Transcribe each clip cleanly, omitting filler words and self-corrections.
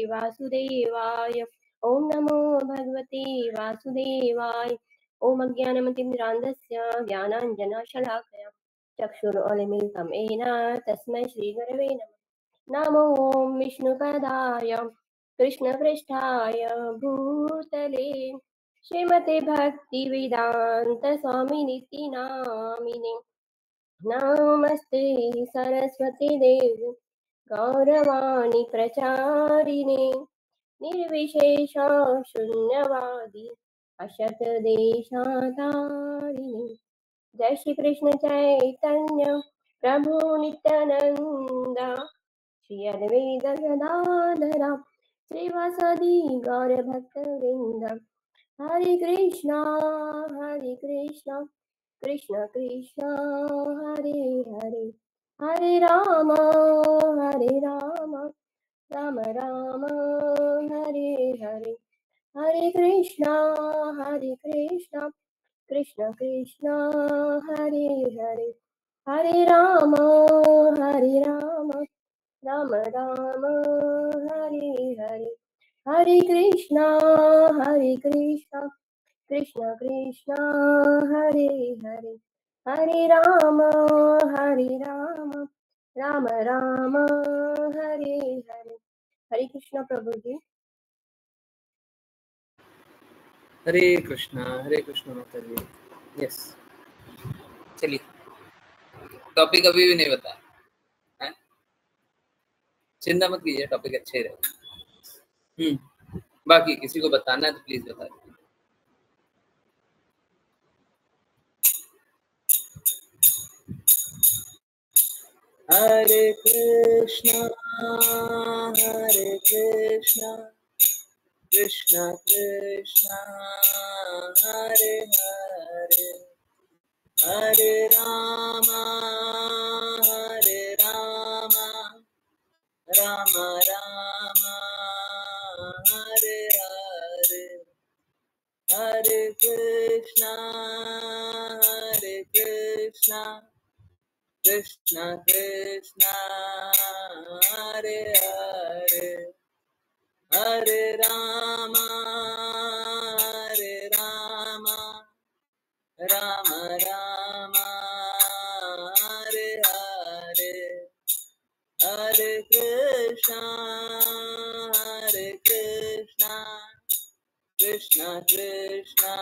वासुदेवाय। ओम नमो भगवते वासुदेवाय। ओम अज्ञानमतिमिरान्धस्य ज्ञानाञ्जनशलाकया चक्षुरुन्मीलितं येन तस्मै श्रीगुरवे नमः। नमो विष्णुपदाय कृष्णपृष्ठाय भूतले श्रीमते भक्तिवेदांत स्वामिनिति नामिने। नमस्ते सरस्वती देवी गौरवाणी प्रचारिणे निर्विशेष शून्यवादी अशत देशातारिणे। जय श्री कृष्ण चैतन्य प्रभु नित्यानंद श्री अद्वैत गदाधर श्रीवासदि गौर भक्तवृंद। हरे कृष्णा कृष्ण कृष्ण हरे हरे, हरे राम राम राम हरे हरे, हरे कृष्णा कृष्ण कृष्ण हरे हरे, हरे राम राम राम हरे हरे, हरे कृष्णा कृष्ण कृष्ण हरे हरे, हरे राम राम राम हरे हरे। हरे कृष्ण प्रभु जी। हरे कृष्णा माता जी। यस, चलिए, टॉपिक अभी भी नहीं बताया है? चिंता मत कीजिए, टॉपिक अच्छे रहे। बाकी किसी को बताना है तो प्लीज बता दीजिए। हरे कृष्णा कृष्णा कृष्णा हरे हरे, हरे राम राम राम हरे हरे, हरे कृष्णा कृष्णा कृष्णा हरे हरे, हरे राम राम राम हरे हरे, हरे कृष्णा कृष्णा कृष्णा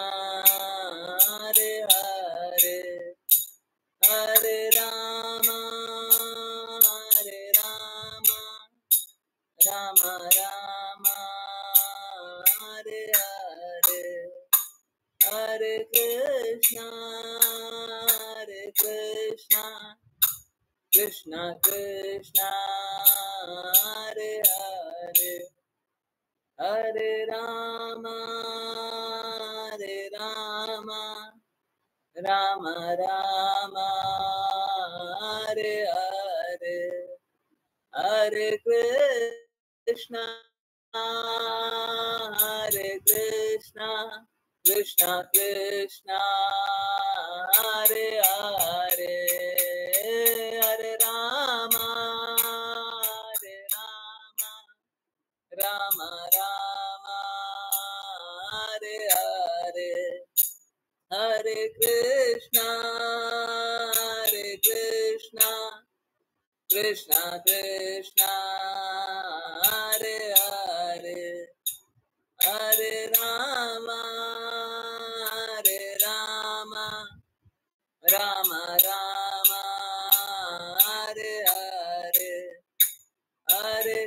हरे हरे, हरे राम राम राम हरे हरे, हरे कृष्णा कृष्णा कृष्णा हरे हरे, हरे राम राम राम हरे हरे, हरे कृष्णा कृष्णा कृष्णा हरे हरे, हरे राम राम राम हरे हरे, हरे कृष्णा कृष्णा कृष्णा हरे हरे, हरे राम राम राम हरे हरे, हरे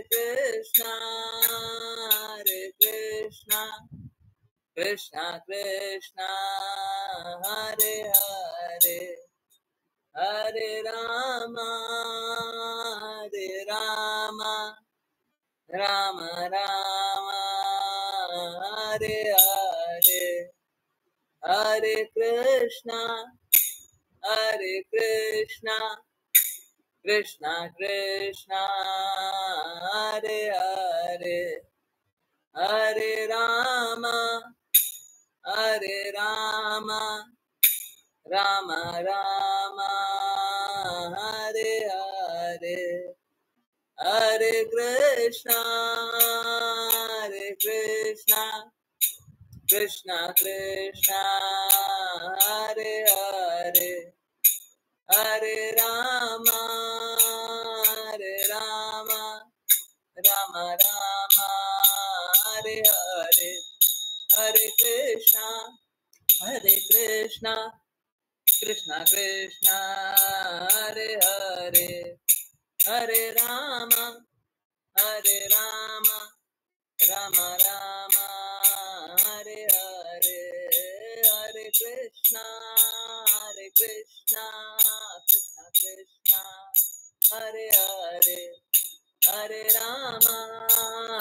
कृष्णा कृष्णा कृष्णा हरे हरे, हरे राम राम राम हरे हरे, हरे कृष्णा कृष्णा कृष्णा हरे हरे, हरे राम राम राम हरे हरे, हरे कृष्णा कृष्णा कृष्णा कृष्णा हरे हरे हरे रामा राम राम हरे हरे हरे कृष्णा कृष्णा कृष्णा हरे हरे हरे राम राम राम हरे हरे हरे कृष्णा कृष्णा कृष्णा हरे हरे हरे राम राम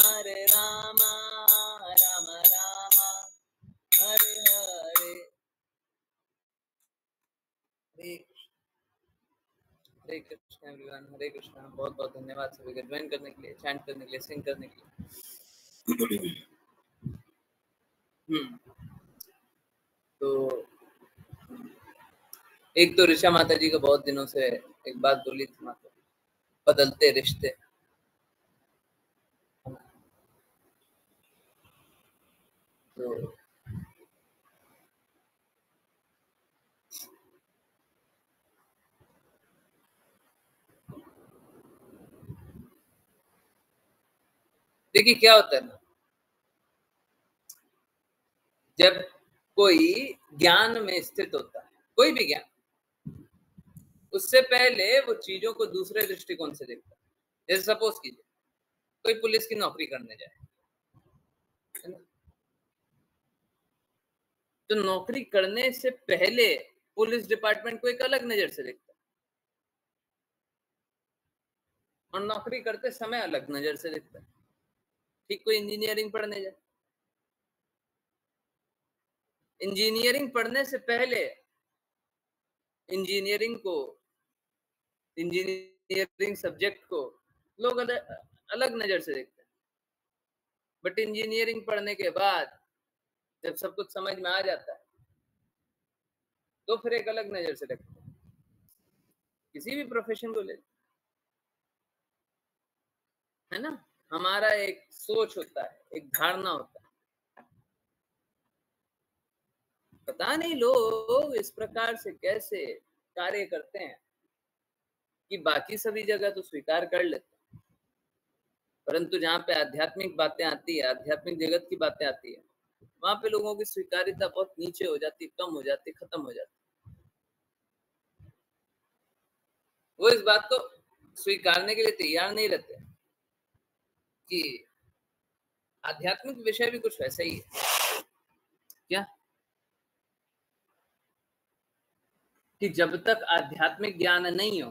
राम हरे हरे हरे कृष्ण एवरीवन। हरे कृष्णा। बहुत बहुत धन्यवाद सभी को ज्वाइन करने के लिए, चैंट करने के लिए, सिंग करने के लिए। तो एक तो ऋषा माता जी को बहुत दिनों से एक बात बोली थी माता, बदलते रिश्ते। तो देखिए क्या होता है ना, जब कोई ज्ञान में स्थित होता है, कोई भी ज्ञान, उससे पहले वो चीजों को दूसरे दृष्टिकोण से देखता है। जैसे सपोज कीजिए कोई पुलिस की नौकरी करने जाए, है ना, तो नौकरी करने से पहले पुलिस डिपार्टमेंट को एक अलग नजर से देखता है, और नौकरी करते समय अलग नजर से देखता है। ठीक कोई इंजीनियरिंग पढ़ने जाए, इंजीनियरिंग पढ़ने से पहले इंजीनियरिंग सब्जेक्ट को लोग अलग नजर से देखते हैं, बट इंजीनियरिंग पढ़ने के बाद जब सब कुछ समझ में आ जाता है तो फिर एक अलग नजर से देखते हैं। किसी भी प्रोफेशन को ले, है ना, हमारा एक सोच होता है, एक धारणा होता है। पता नहीं लोग इस प्रकार से कैसे कार्य करते हैं कि बाकी सभी जगह तो स्वीकार कर लेते हैं, परंतु जहाँ पे आध्यात्मिक बातें आती है, आध्यात्मिक जगत की बातें आती है, वहां पे लोगों की स्वीकार्यता बहुत नीचे हो जाती, कम हो जाती, खत्म हो जाती। वो इस बात को स्वीकारने के लिए तैयार नहीं रहते कि आध्यात्मिक विषय भी कुछ वैसा ही है क्या, कि जब तक आध्यात्मिक ज्ञान नहीं हो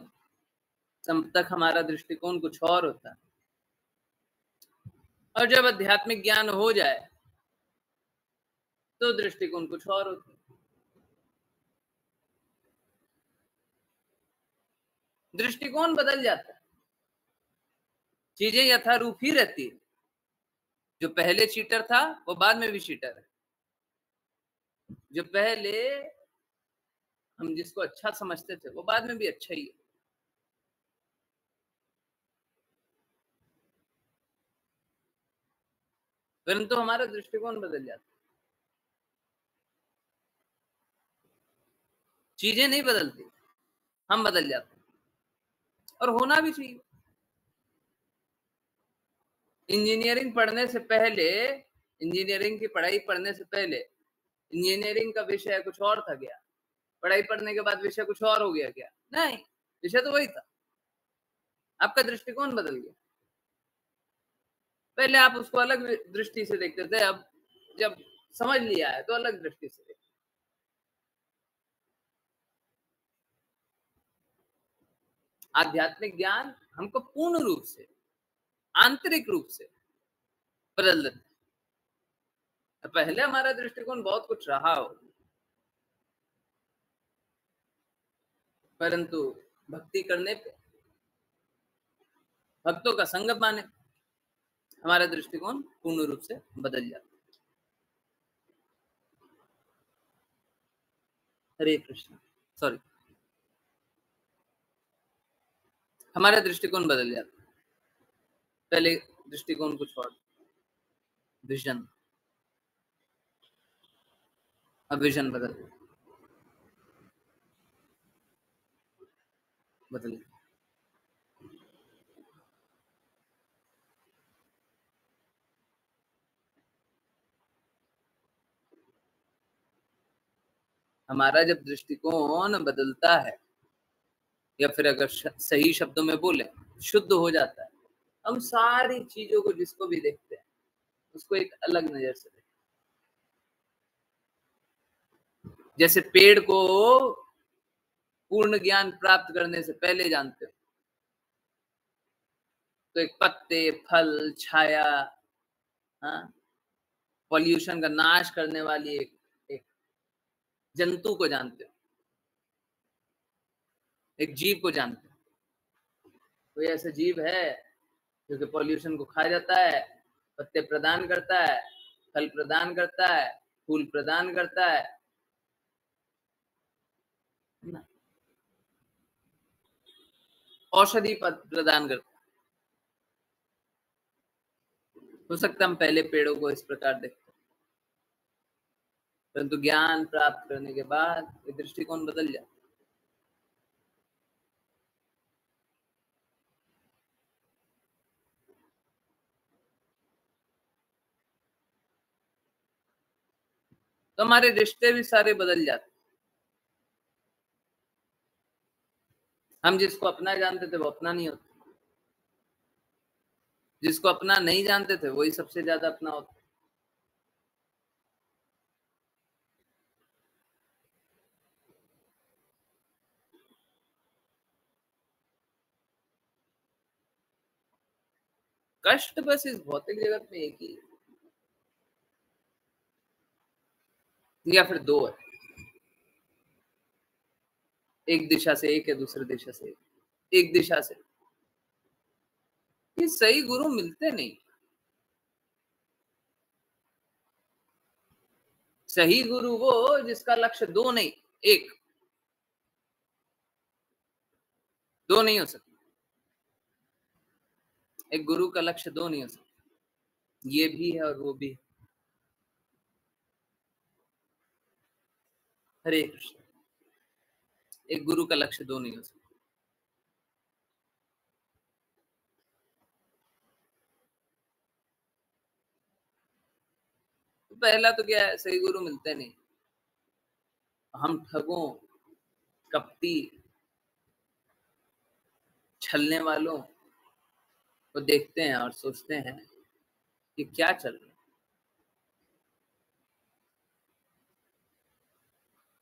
तब तक हमारा दृष्टिकोण कुछ और होता है, और जब आध्यात्मिक ज्ञान हो जाए तो दृष्टिकोण कुछ और होता है। दृष्टिकोण बदल जाता है, चीजें यथारूप ही रहती है। जो पहले चीटर था वो बाद में भी चीटर है, जो पहले हम जिसको अच्छा समझते थे वो बाद में भी अच्छा ही है। परंतु हमारा दृष्टिकोण बदल जाता है, चीजें नहीं बदलती, हम बदल जाते हैं, और होना भी चाहिए। इंजीनियरिंग पढ़ने से पहले, इंजीनियरिंग की पढ़ाई पढ़ने से पहले इंजीनियरिंग का विषय कुछ और था क्या? पढ़ाई पढ़ने के बाद विषय कुछ और हो गया क्या? नहीं, विषय तो वही था, आपका दृष्टिकोण बदल गया। पहले आप उसको अलग दृष्टि से देखते थे, अब जब समझ लिया है तो अलग दृष्टि से देखते। आध्यात्मिक ज्ञान हमको पूर्ण रूप से, आंतरिक रूप से बदल देता है। पहले हमारा दृष्टिकोण बहुत कुछ रहा हो, परंतु भक्ति करने पे, भक्तों का संग माने, हमारा दृष्टिकोण पूर्ण रूप से बदल जाता है। हरे कृष्ण। सॉरी, हमारा दृष्टिकोण बदल जाता है। पहले दृष्टिकोण कुछ और, विजन, अब विजन बदल बदल हमारा जब दृष्टिकोण बदलता है, या फिर अगर सही शब्दों में बोले, शुद्ध हो जाता है, हम सारी चीजों को, जिसको भी देखते हैं, उसको एक अलग नजर से देखते हैं। जैसे पेड़ को पूर्ण ज्ञान प्राप्त करने से पहले जानते हो, तो एक पत्ते, फल, छाया, हाँ, पॉल्यूशन का नाश करने वाली एक जंतु को जानते हो, एक जीव को जानते हो। कोई ऐसा जीव है जो कि पॉल्यूशन को खा जाता है, पत्ते प्रदान करता है, फल प्रदान करता है, फूल प्रदान करता है ना, औषधि प्रदान करता है। हो सकता है हम पहले पेड़ों को इस प्रकार देखते, परंतु ज्ञान प्राप्त करने के बाद ये दृष्टिकोण बदल जाता है। तो हमारे रिश्ते भी सारे बदल जाते। हम जिसको अपना जानते थे वो अपना नहीं होता, जिसको अपना नहीं जानते थे वही सबसे ज्यादा अपना होता। कष्ट बस इस भौतिक जगत में एक ही है, या फिर दो है। एक दिशा से एक है, दूसरी दिशा से एक दिशा से। ये सही गुरु मिलते नहीं। सही गुरु वो जिसका लक्ष्य दो नहीं, एक। दो नहीं हो सकता, एक गुरु का लक्ष्य दो नहीं हो सकता, ये भी है और वो भी है। हरे कृष्ण। एक गुरु का लक्ष्य दो नहीं हो सकता। तो पहला तो क्या है, सही गुरु मिलते नहीं। हम ठगों, कपटी, छलने वालों को देखते हैं और सोचते हैं कि क्या चल रहा है।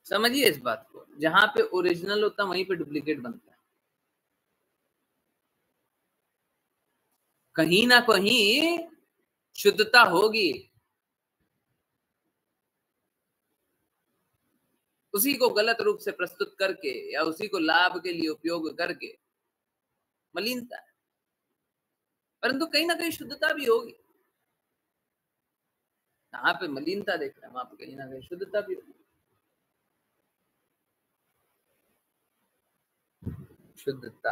समझिए इस बात को, जहां पे ओरिजिनल होता है वहीं पे डुप्लीकेट बनता है। कहीं ना कहीं शुद्धता होगी, उसी को गलत रूप से प्रस्तुत करके या उसी को लाभ के लिए उपयोग करके मलिनता है, परंतु कहीं ना कहीं शुद्धता भी होगी। जहां पे मलिनता देख रहे हैं वहां पे कहीं ना कहीं शुद्धता भी होगी। शुद्धता,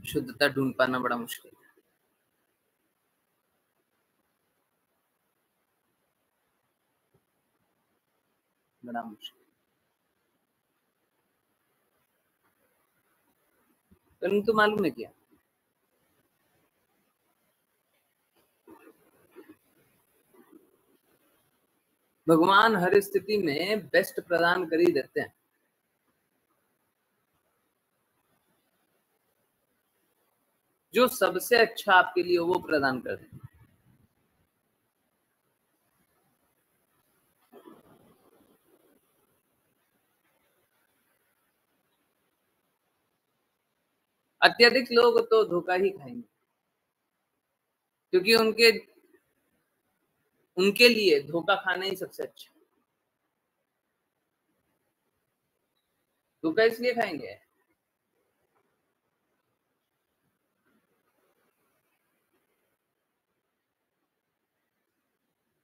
शुद्धता ढूंढ पाना बड़ा मुश्किल है, बड़ा मुश्किल। परंतु मालूम है क्या, भगवान हर स्थिति में बेस्ट प्रदान कर ही देते हैं। जो सबसे अच्छा आपके लिए वो प्रदान कर दें। अत्यधिक लोग तो धोखा ही खाएंगे, क्योंकि उनके लिए धोखा खाना ही सबसे अच्छा। धोखा इसलिए खाएंगे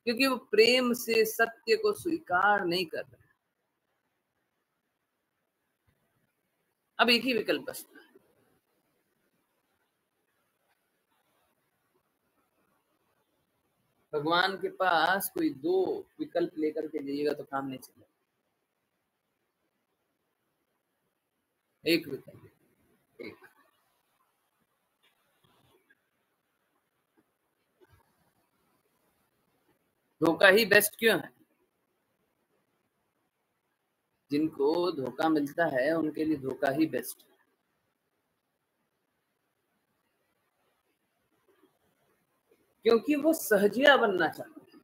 क्योंकि वो प्रेम से सत्य को स्वीकार नहीं कर रहे। अब एक ही विकल्प बचता है, भगवान के पास कोई दो विकल्प लेकर के जाइएगा तो काम नहीं चलेगा। एक विकल्प, एक। धोखा ही बेस्ट क्यों है? जिनको धोखा मिलता है उनके लिए धोखा ही बेस्ट है। क्योंकि वो सहजिया बनना चाहते हैं।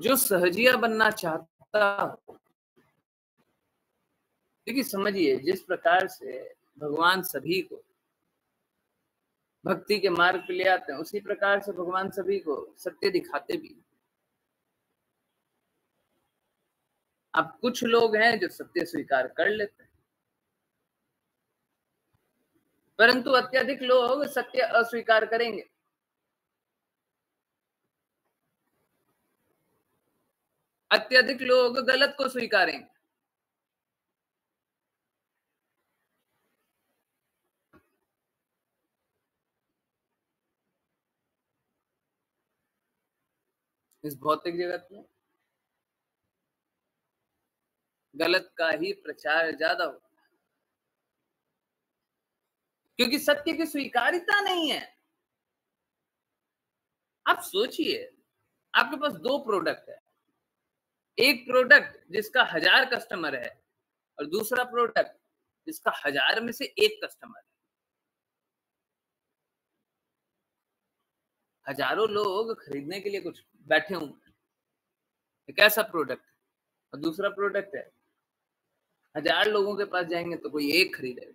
जो सहजिया बनना चाहता हो, देखिए समझिए, जिस प्रकार से भगवान सभी को भक्ति के मार्ग पे ले आते हैं, उसी प्रकार से भगवान सभी को सत्य दिखाते भी। अब कुछ लोग हैं जो सत्य स्वीकार कर लेते हैं, परंतु अत्यधिक लोग सत्य अस्वीकार करेंगे। अत्यधिक लोग गलत को स्वीकारेंगे। इस भौतिक जगत में गलत का ही प्रचार ज्यादा हो, क्योंकि सत्य की स्वीकार्यता नहीं है। आप सोचिए, आपके पास दो प्रोडक्ट है, एक प्रोडक्ट जिसका 1000 कस्टमर है और दूसरा प्रोडक्ट जिसका 1000 में से एक कस्टमर है। हजारों लोग खरीदने के लिए कुछ बैठे होंगे, एक ऐसा प्रोडक्ट, और दूसरा प्रोडक्ट है 1000 लोगों के पास जाएंगे तो कोई एक खरीदेगा।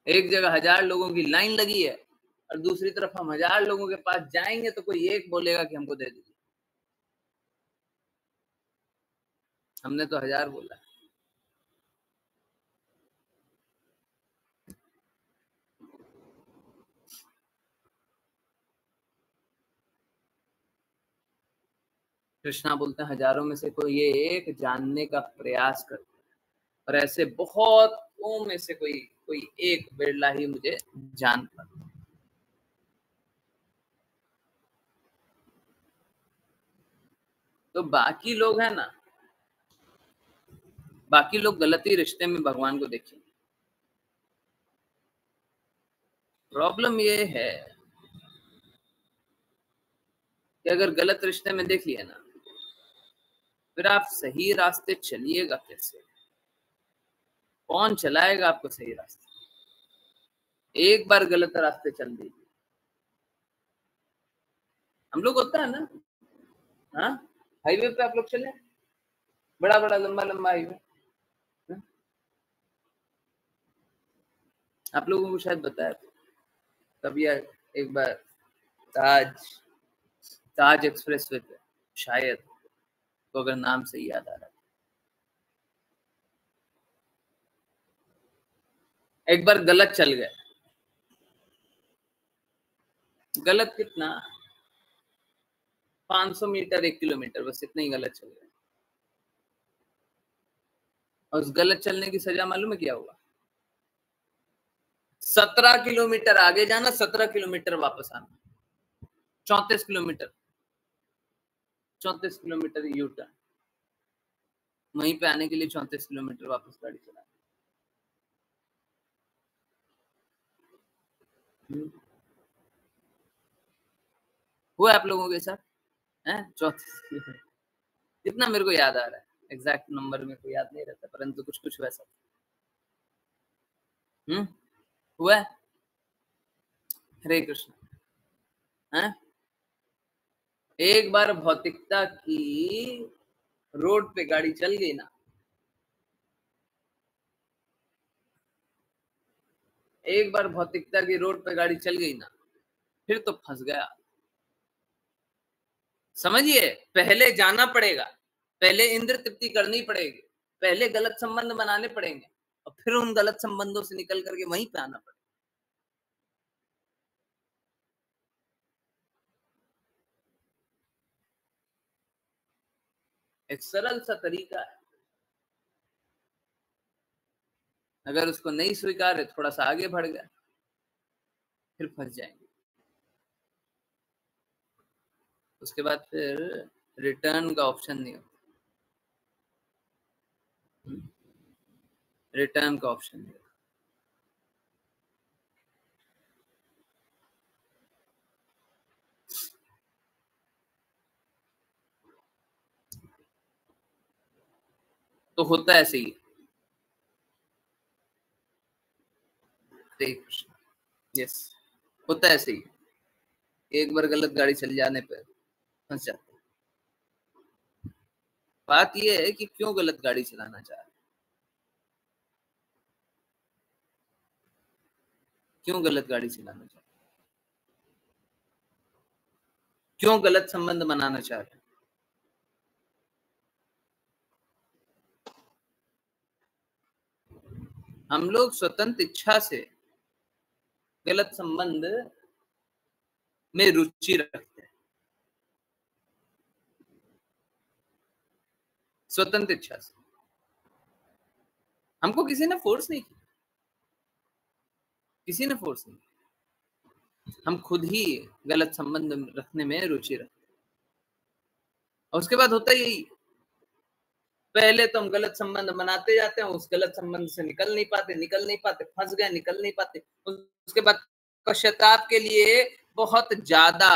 एक जगह 1000 लोगों की लाइन लगी है और दूसरी तरफ हम 1000 लोगों के पास जाएंगे तो कोई एक बोलेगा कि हमको दे दीजिए। हमने तो 1000 बोला। कृष्णा बोलते हैं हजारों में से कोई एक जानने का प्रयास करता है, और ऐसे बहुतों में से कोई कोई एक बिरला ही मुझे जान पाता। तो बाकी लोग हैं ना, बाकी लोग गलती रिश्ते में भगवान को देखेंगे। प्रॉब्लम ये है कि अगर गलत रिश्ते में देख लिया ना, फिर आप सही रास्ते चलिएगा कैसे? कौन चलाएगा आपको सही रास्ते? एक बार गलत रास्ते चल दीजिए। हम लोग होता है ना, हाँ, हाईवे पे आप लोग चले, बड़ा बड़ा लंबा लंबा हाईवे, हाँ? आप लोगों को शायद बताया कभी एक बार ताज ताज एक्सप्रेस वे पे, शायद, तो अगर नाम से याद आ रहा है, एक बार गलत चल गए। गलत कितना? 500 मीटर, 1 किलोमीटर, बस इतना ही गलत चल गए। और उस गलत चलने की सजा मालूम है क्या हुआ? 17 किलोमीटर आगे जाना, 17 किलोमीटर वापस आना, 34 किलोमीटर, 34 किलोमीटर यू टर्न, वहीं पे आने के लिए 34 किलोमीटर वापस गाड़ी चला। हुआ आप लोगों के साथ है? 34 किलोमीटर, जितना मेरे को याद आ रहा है, एग्जैक्ट नंबर मेरे को याद नहीं रहता, परंतु कुछ कुछ वैसा। हुआ है? हरे कृष्ण। है? एक बार भौतिकता की रोड पे गाड़ी चल गई ना, एक बार भौतिकता की रोड पे गाड़ी चल गई ना, फिर तो फंस गया। समझिए, पहले जाना पड़ेगा, पहले इंद्र तृप्ति करनी पड़ेगी, पहले गलत संबंध बनाने पड़ेंगे, और फिर उन गलत संबंधों से निकल करके वहीं पे आना पड़ेगा। एक सरल सा तरीका है, अगर उसको नहीं स्वीकार है, थोड़ा सा आगे बढ़ गया, फिर फंस जाएंगे। उसके बाद फिर रिटर्न का ऑप्शन नहीं होता, रिटर्न का ऑप्शन नहीं होता। तो होता ऐसे ही। हरे कृष्ण। यस, होता ऐसे ही। एक बार गलत गाड़ी चल जाने पर फंस जाते। बात यह है कि क्यों गलत गाड़ी चलाना चाह रहे, क्यों गलत गाड़ी चलाना चाह रहे, क्यों गलत संबंध बनाना चाह रहे। हम लोग स्वतंत्र इच्छा से गलत संबंध में रुचि रखते हैं, स्वतंत्र इच्छा से। हमको किसी ने फोर्स नहीं किया, किसी ने फोर्स नहीं किया, हम खुद ही गलत संबंध रखने में रुचि रखते हैं। और उसके बाद होता यही, पहले तो हम गलत संबंध बनाते जाते हैं, उस गलत संबंध से निकल नहीं पाते, फंस गए, निकल नहीं पाते। उसके बाद पश्चाताप के लिए बहुत ज्यादा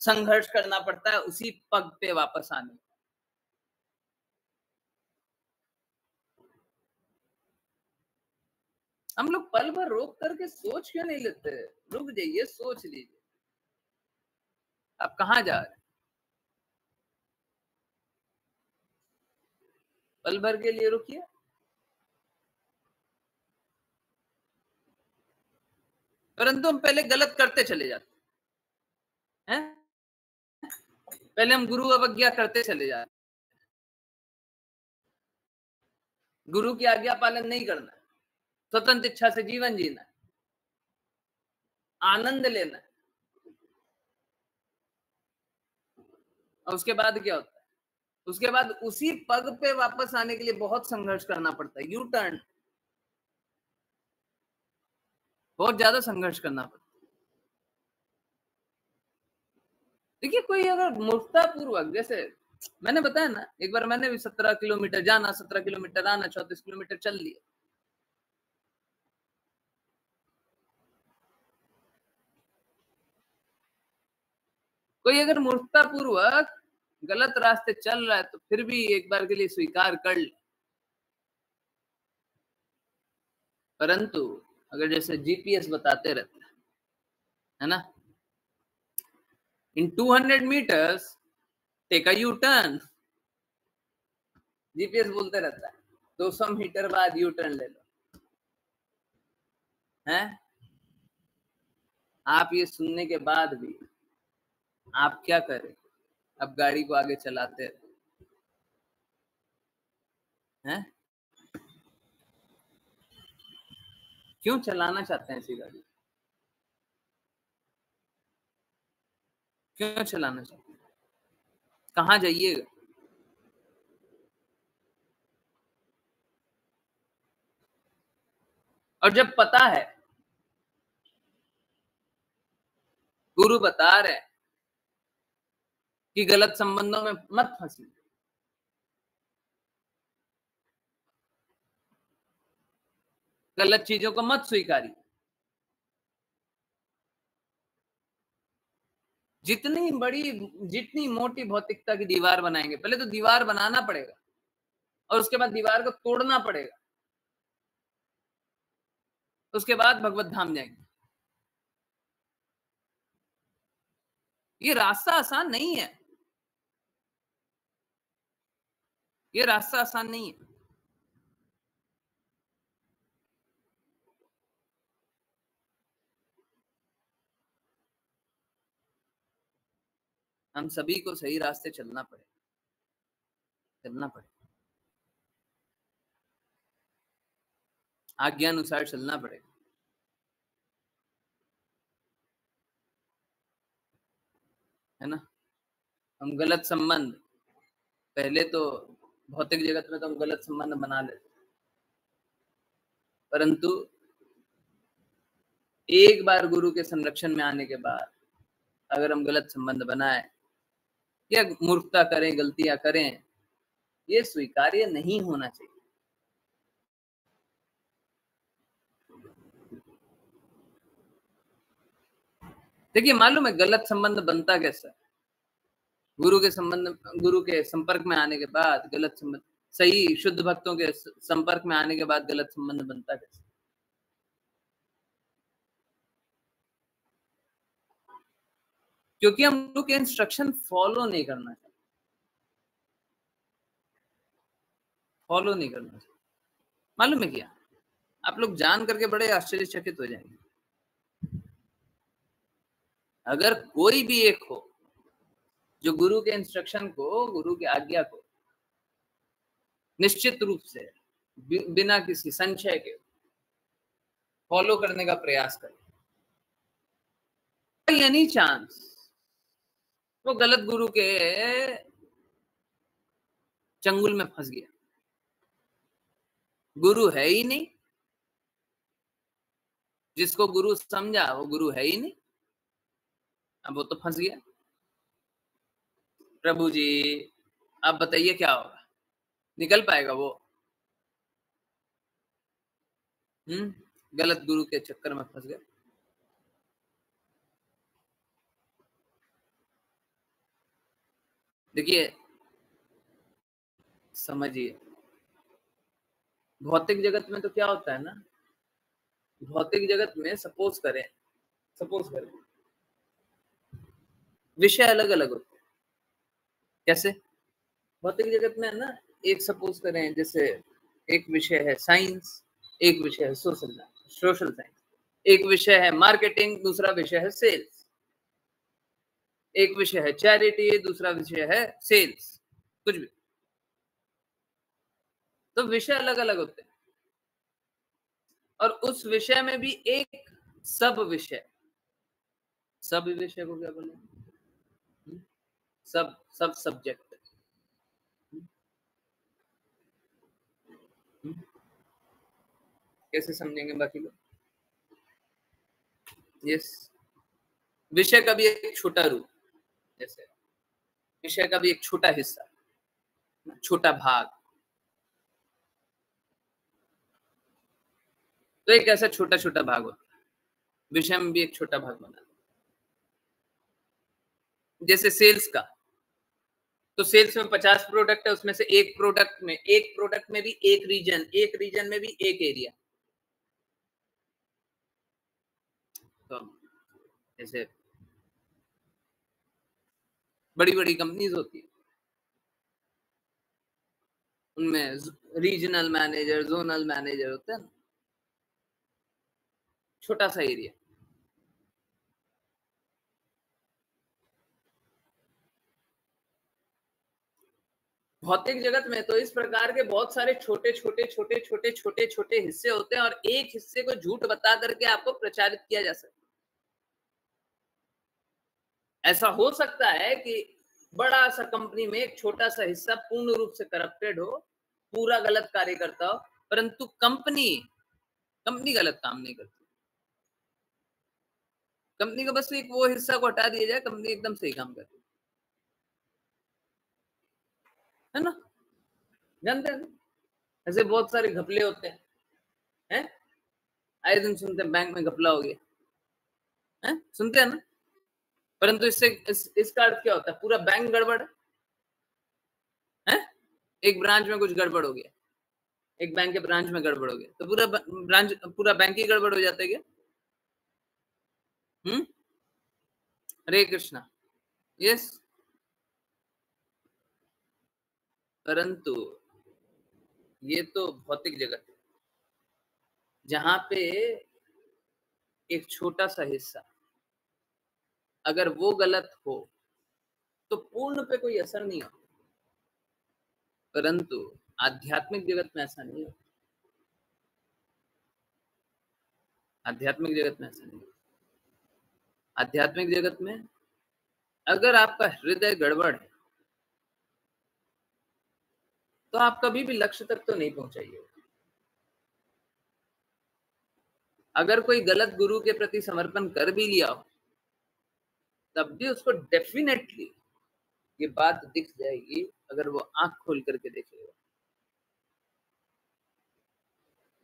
संघर्ष करना पड़ता है उसी पग पे वापस आने। हम लोग पल भर रोक करके सोच क्यों नहीं लेते? रुक जाइए, सोच लीजिए आप कहाँ जा रहे हैं। पल भर के लिए रुकिए, परंतु हम पहले गलत करते चले जाते हैं। पहले हम गुरु अवज्ञा करते चले जाते, गुरु की आज्ञा पालन नहीं करना, स्वतंत्र इच्छा से जीवन जीना, आनंद लेना। और उसके बाद क्या होता है? उसके बाद उसी पग पे वापस आने के लिए बहुत संघर्ष करना पड़ता है, यू टर्न, बहुत ज्यादा संघर्ष करना पड़ता है। देखिए, कोई अगर मूर्खता पूर्वक, जैसे मैंने बताया ना, एक बार मैंने भी 17 किलोमीटर जाना, 17 किलोमीटर आना, 34 किलोमीटर चल लिया। कोई अगर मूर्खता पूर्वक गलत रास्ते चल रहा है तो फिर भी एक बार के लिए स्वीकार कर ले। परंतु अगर जैसे जीपीएस बताते रहता है ना, in 200 meters take a U turn, GPS बोलते रहता है 200 मीटर बाद यू टर्न ले लो। हैं? आप ये सुनने के बाद भी आप क्या करें? अब गाड़ी को आगे चलाते हैं। क्यों चलाना चाहते हैं ऐसी गाड़ी? क्यों चलाना चाहते हैं? कहाँ जाइएगा? और जब पता है, गुरु बता रहे हैं कि गलत संबंधों में मत फंसी, गलत चीजों को मत स्वीकारी, जितनी बड़ी, जितनी मोटी भौतिकता की दीवार बनाएंगे, पहले तो दीवार बनाना पड़ेगा और उसके बाद दीवार को तोड़ना पड़ेगा, उसके बाद भगवत धाम जाएंगे। ये रास्ता आसान नहीं है, ये रास्ता आसान नहीं है। हम सभी को सही रास्ते चलना पड़ेगा, चलना पड़ेगा, आज्ञा अनुसार चलना पड़ेगा, है ना। हम गलत संबंध, पहले तो भौतिक जगत में तो हम गलत संबंध बना लेते, परंतु एक बार गुरु के संरक्षण में आने के बाद अगर हम गलत संबंध बनाए या मूर्खता करें, गलतियां करें, ये स्वीकार्य नहीं होना चाहिए। देखिए, मालूम है गलत संबंध बनता कैसा है? गुरु के संपर्क में आने के बाद गलत संबंध, सही शुद्ध भक्तों के संपर्क में आने के बाद गलत संबंध बनता कैसे? क्योंकि हम लोग के इंस्ट्रक्शन फॉलो नहीं करना चाहिए, फॉलो नहीं करना चाहिए। मालूम है क्या, आप लोग जान करके बड़े आश्चर्यचकित हो जाएंगे। अगर कोई भी एक हो जो गुरु के इंस्ट्रक्शन को, गुरु की आज्ञा को निश्चित रूप से बिना किसी संशय के फॉलो करने का प्रयास करे, एनी चांस वो गलत गुरु के चंगुल में फंस गया, गुरु है ही नहीं, जिसको गुरु समझा वो गुरु है ही नहीं, अब वो तो फंस गया। प्रभु जी आप बताइए क्या होगा, निकल पाएगा वो? गलत गुरु के चक्कर में फंस गया। देखिए समझिए, भौतिक जगत में तो क्या होता है ना, भौतिक जगत में सपोज करें विषय अलग अलग होते हैं। कैसे? भौतिक जगत में है ना, एक सपोज करें जैसे एक विषय है साइंस, एक विषय है सोशल साइंस, एक विषय है मार्केटिंग, दूसरा विषय है सेल्स, एक विषय है चैरिटी, दूसरा विषय है सेल्स, कुछ भी। तो विषय अलग अलग होते हैं और उस विषय में भी एक सब विषय को क्या बोले? सब सब्जेक्ट। कैसे समझेंगे बाकी लोग? यस, विषय का भी एक छोटा रूप, जैसे विषय का भी एक छोटा हिस्सा, छोटा भाग, तो एक ऐसा छोटा छोटा भाग होता है, विषय में भी एक छोटा भाग बना। जैसे सेल्स का, तो सेल्स में 50 प्रोडक्ट है, उसमें से एक प्रोडक्ट में भी एक रीजन में भी एक एरिया। तो जैसे बड़ी बड़ी कंपनीज होती है, उनमें रीजनल मैनेजर, जोनल मैनेजर होते हैं, छोटा सा एरिया। भौतिक जगत में तो इस प्रकार के बहुत सारे छोटे छोटे हिस्से होते हैं और एक हिस्से को झूठ बता करके आपको प्रचारित किया जा सकता है। ऐसा हो सकता है कि बड़ा सा कंपनी में एक छोटा सा हिस्सा पूर्ण रूप से करप्टेड हो, पूरा गलत कार्य करता हो, परंतु कंपनी गलत काम नहीं करती। कंपनी का बस एक वो हिस्सा को हटा दिया जाए, कंपनी एकदम सही काम करती है ना। जानते हैं ना, ऐसे बहुत सारे घपले होते हैं, आए दिन सुनते हैं बैंक में घपला हो गया, सुनते हैं ना, परंतु इससे इसका अर्थ क्या होता है? पूरा बैंक गड़बड़ है। एक ब्रांच में कुछ गड़बड़ हो गया, एक बैंक के ब्रांच में गड़बड़ हो गया, तो पूरा बैंक ही गड़बड़ हो जाता है क्या? हरे कृष्णा। यस, परंतु ये तो भौतिक जगत है, जहां पे एक छोटा सा हिस्सा अगर वो गलत हो तो पूर्ण पे कोई असर नहीं होता, परंतु आध्यात्मिक जगत में ऐसा नहीं होता। आध्यात्मिक जगत में ऐसा नहीं होता। आध्यात्मिक जगत में अगर आपका हृदय गड़बड़ है तो आप कभी भी लक्ष्य तक तो नहीं पहुंचाइए। अगर कोई गलत गुरु के प्रति समर्पण कर भी लिया हो, तब भी उसको डेफिनेटली ये बात दिख जाएगी अगर वो आंख खोल करके देखेगा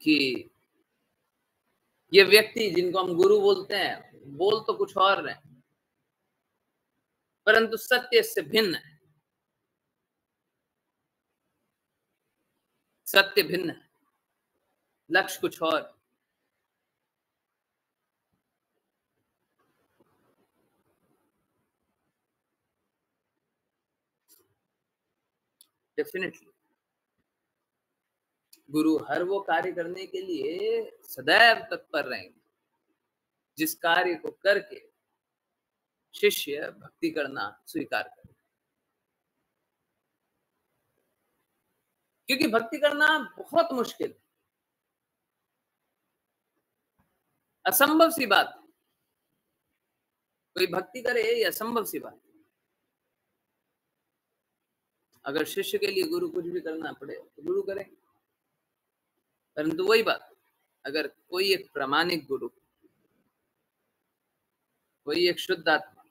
कि ये व्यक्ति जिनको हम गुरु बोलते हैं बोल तो कुछ और रहे हैं, परंतु सत्य इससे भिन्न है। सत्य भिन्न है, लक्ष्य कुछ और। डेफिनेटली गुरु हर वो कार्य करने के लिए सदैव तत्पर रहेंगे जिस कार्य को करके शिष्य भक्ति करना स्वीकार करे, क्योंकि भक्ति करना बहुत मुश्किल है, असंभव सी बात। कोई भक्ति करे ये असंभव सी बात। अगर शिष्य के लिए गुरु कुछ भी करना पड़े तो गुरु करे, परंतु वही बात, अगर कोई एक प्रामाणिक गुरु, कोई एक शुद्ध आत्मा,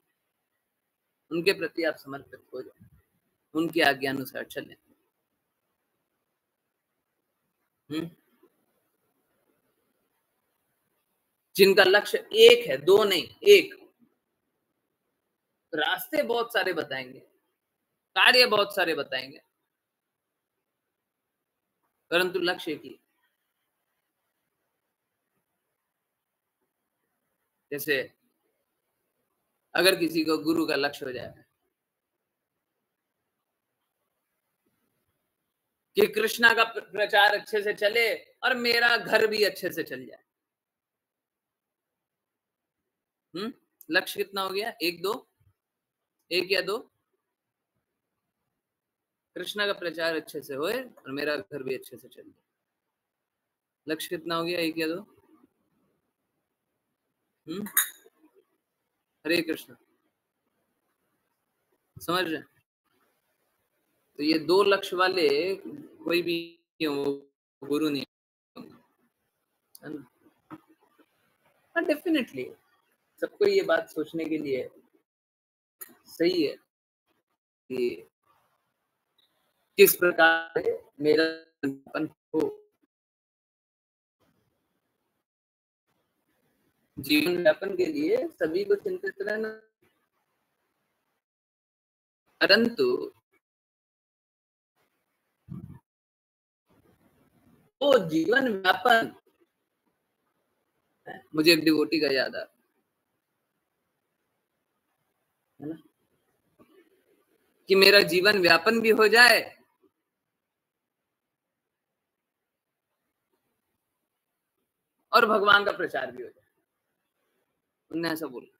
उनके प्रति आप समर्पित हो जाए, उनकी आज्ञा अनुसार चलें। जिनका लक्ष्य एक है, दो नहीं, एक। रास्ते बहुत सारे बताएंगे, कार्य बहुत सारे बताएंगे, परंतु लक्ष्य एक ही। जैसे अगर किसी को गुरु का लक्ष्य हो जाए कि कृष्णा का प्रचार अच्छे से चले और मेरा घर भी अच्छे से चल जाए, लक्ष्य कितना हो गया? एक दो, एक या दो? कृष्णा का प्रचार अच्छे से होए और मेरा घर भी अच्छे से चल जाए, लक्ष्य कितना हो गया? एक या दो? हरे कृष्ण, समझ रहे? तो ये दो लक्ष्य वाले कोई भी गुरु नहीं है ना। डेफिनेटली सबको ये बात सोचने के लिए सही है कि किस प्रकार से मेरा जीवन हो। जीवन यापन के लिए सभी को चिंतित रहना, परंतु वो जीवन व्यापन, मुझे एक डिवोटी का याद आ है ना, कि मेरा जीवन व्यापन भी हो जाए और भगवान का प्रचार भी हो जाए। उन्होंने ऐसा बोला।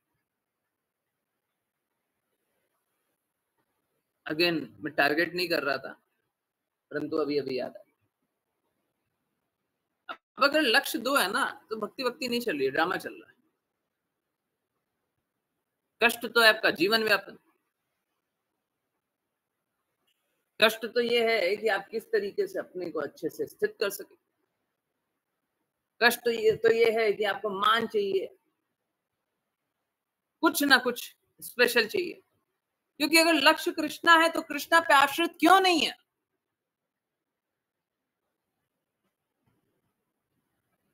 अगेन मैं टारगेट नहीं कर रहा था, परंतु अभी अभी याद आया। अब अगर लक्ष्य दो है ना तो भक्ति भक्ति नहीं चल रही है, ड्रामा चल रहा है। कष्ट तो है आपका जीवन व्यापन। कष्ट तो ये है कि आप किस तरीके से अपने को अच्छे से स्थित कर सके। कष्ट तो ये है कि आपको मान चाहिए, कुछ ना कुछ स्पेशल चाहिए, क्योंकि अगर लक्ष्य कृष्णा है तो कृष्णा पे आश्रित क्यों नहीं है?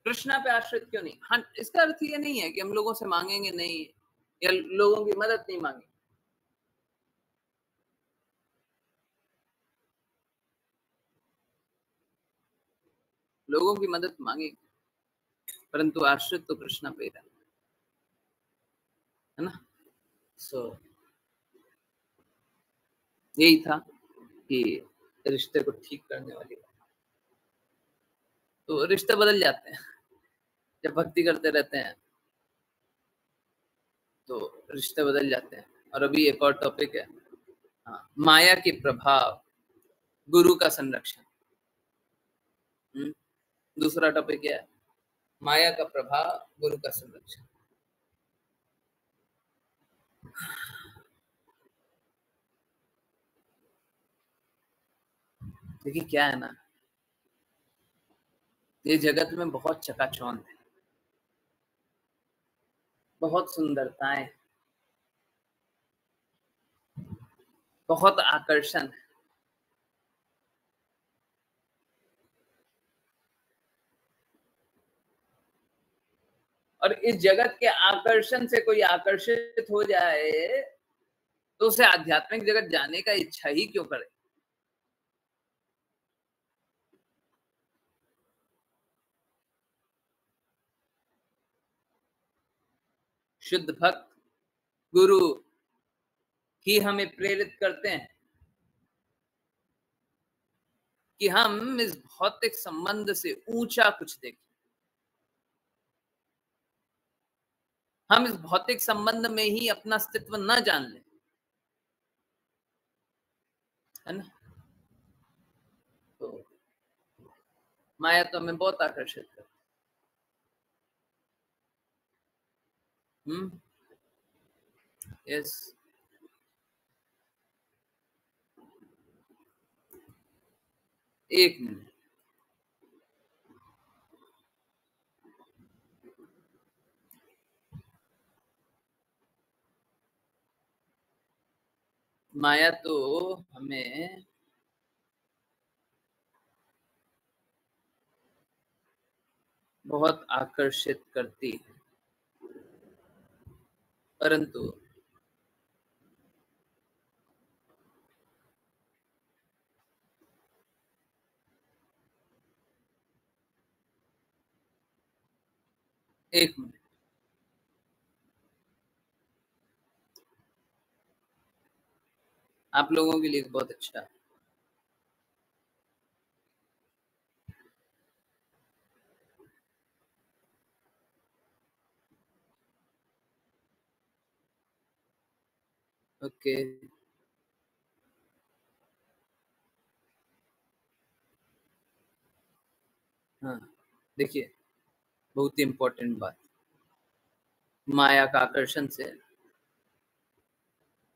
कृष्णा पे आश्रित क्यों नहीं? हाँ, इसका अर्थ ये नहीं है कि हम लोगों से मांगेंगे नहीं या लोगों की मदद नहीं मांगेंगे। लोगों की मदद मांगेंगे, परंतु आश्रित तो कृष्णा पे रहना है ना। सो यही था कि रिश्ते को ठीक करने वाली बात। तो रिश्ते बदल जाते हैं जब भक्ति करते रहते हैं, तो रिश्ते बदल जाते हैं। और अभी एक और टॉपिक है, माया की प्रभाव, गुरु का संरक्षण। दूसरा टॉपिक क्या है? माया का प्रभाव, गुरु का संरक्षण। देखिए क्या है ना, ये जगत में बहुत चकाचौंध है, बहुत सुंदरताएं, बहुत आकर्षण है। और इस जगत के आकर्षण से कोई आकर्षित हो जाए तो उसे आध्यात्मिक जगत जाने का इच्छा ही क्यों करे। शुद्ध भक्त गुरु ही हमें प्रेरित करते हैं कि हम इस भौतिक संबंध से ऊंचा कुछ देखें। हम इस भौतिक संबंध में ही अपना अस्तित्व न जान लें, है ना। तो माया तो हमें बहुत आकर्षित करती है। यस, एक मिनट। माया तो हमें बहुत आकर्षित करती है, परंतु एक मिनट, आप लोगों के लिए बहुत अच्छा है। ओके, हाँ, देखिए, बहुत ही इम्पोर्टेंट बात। माया का आकर्षण से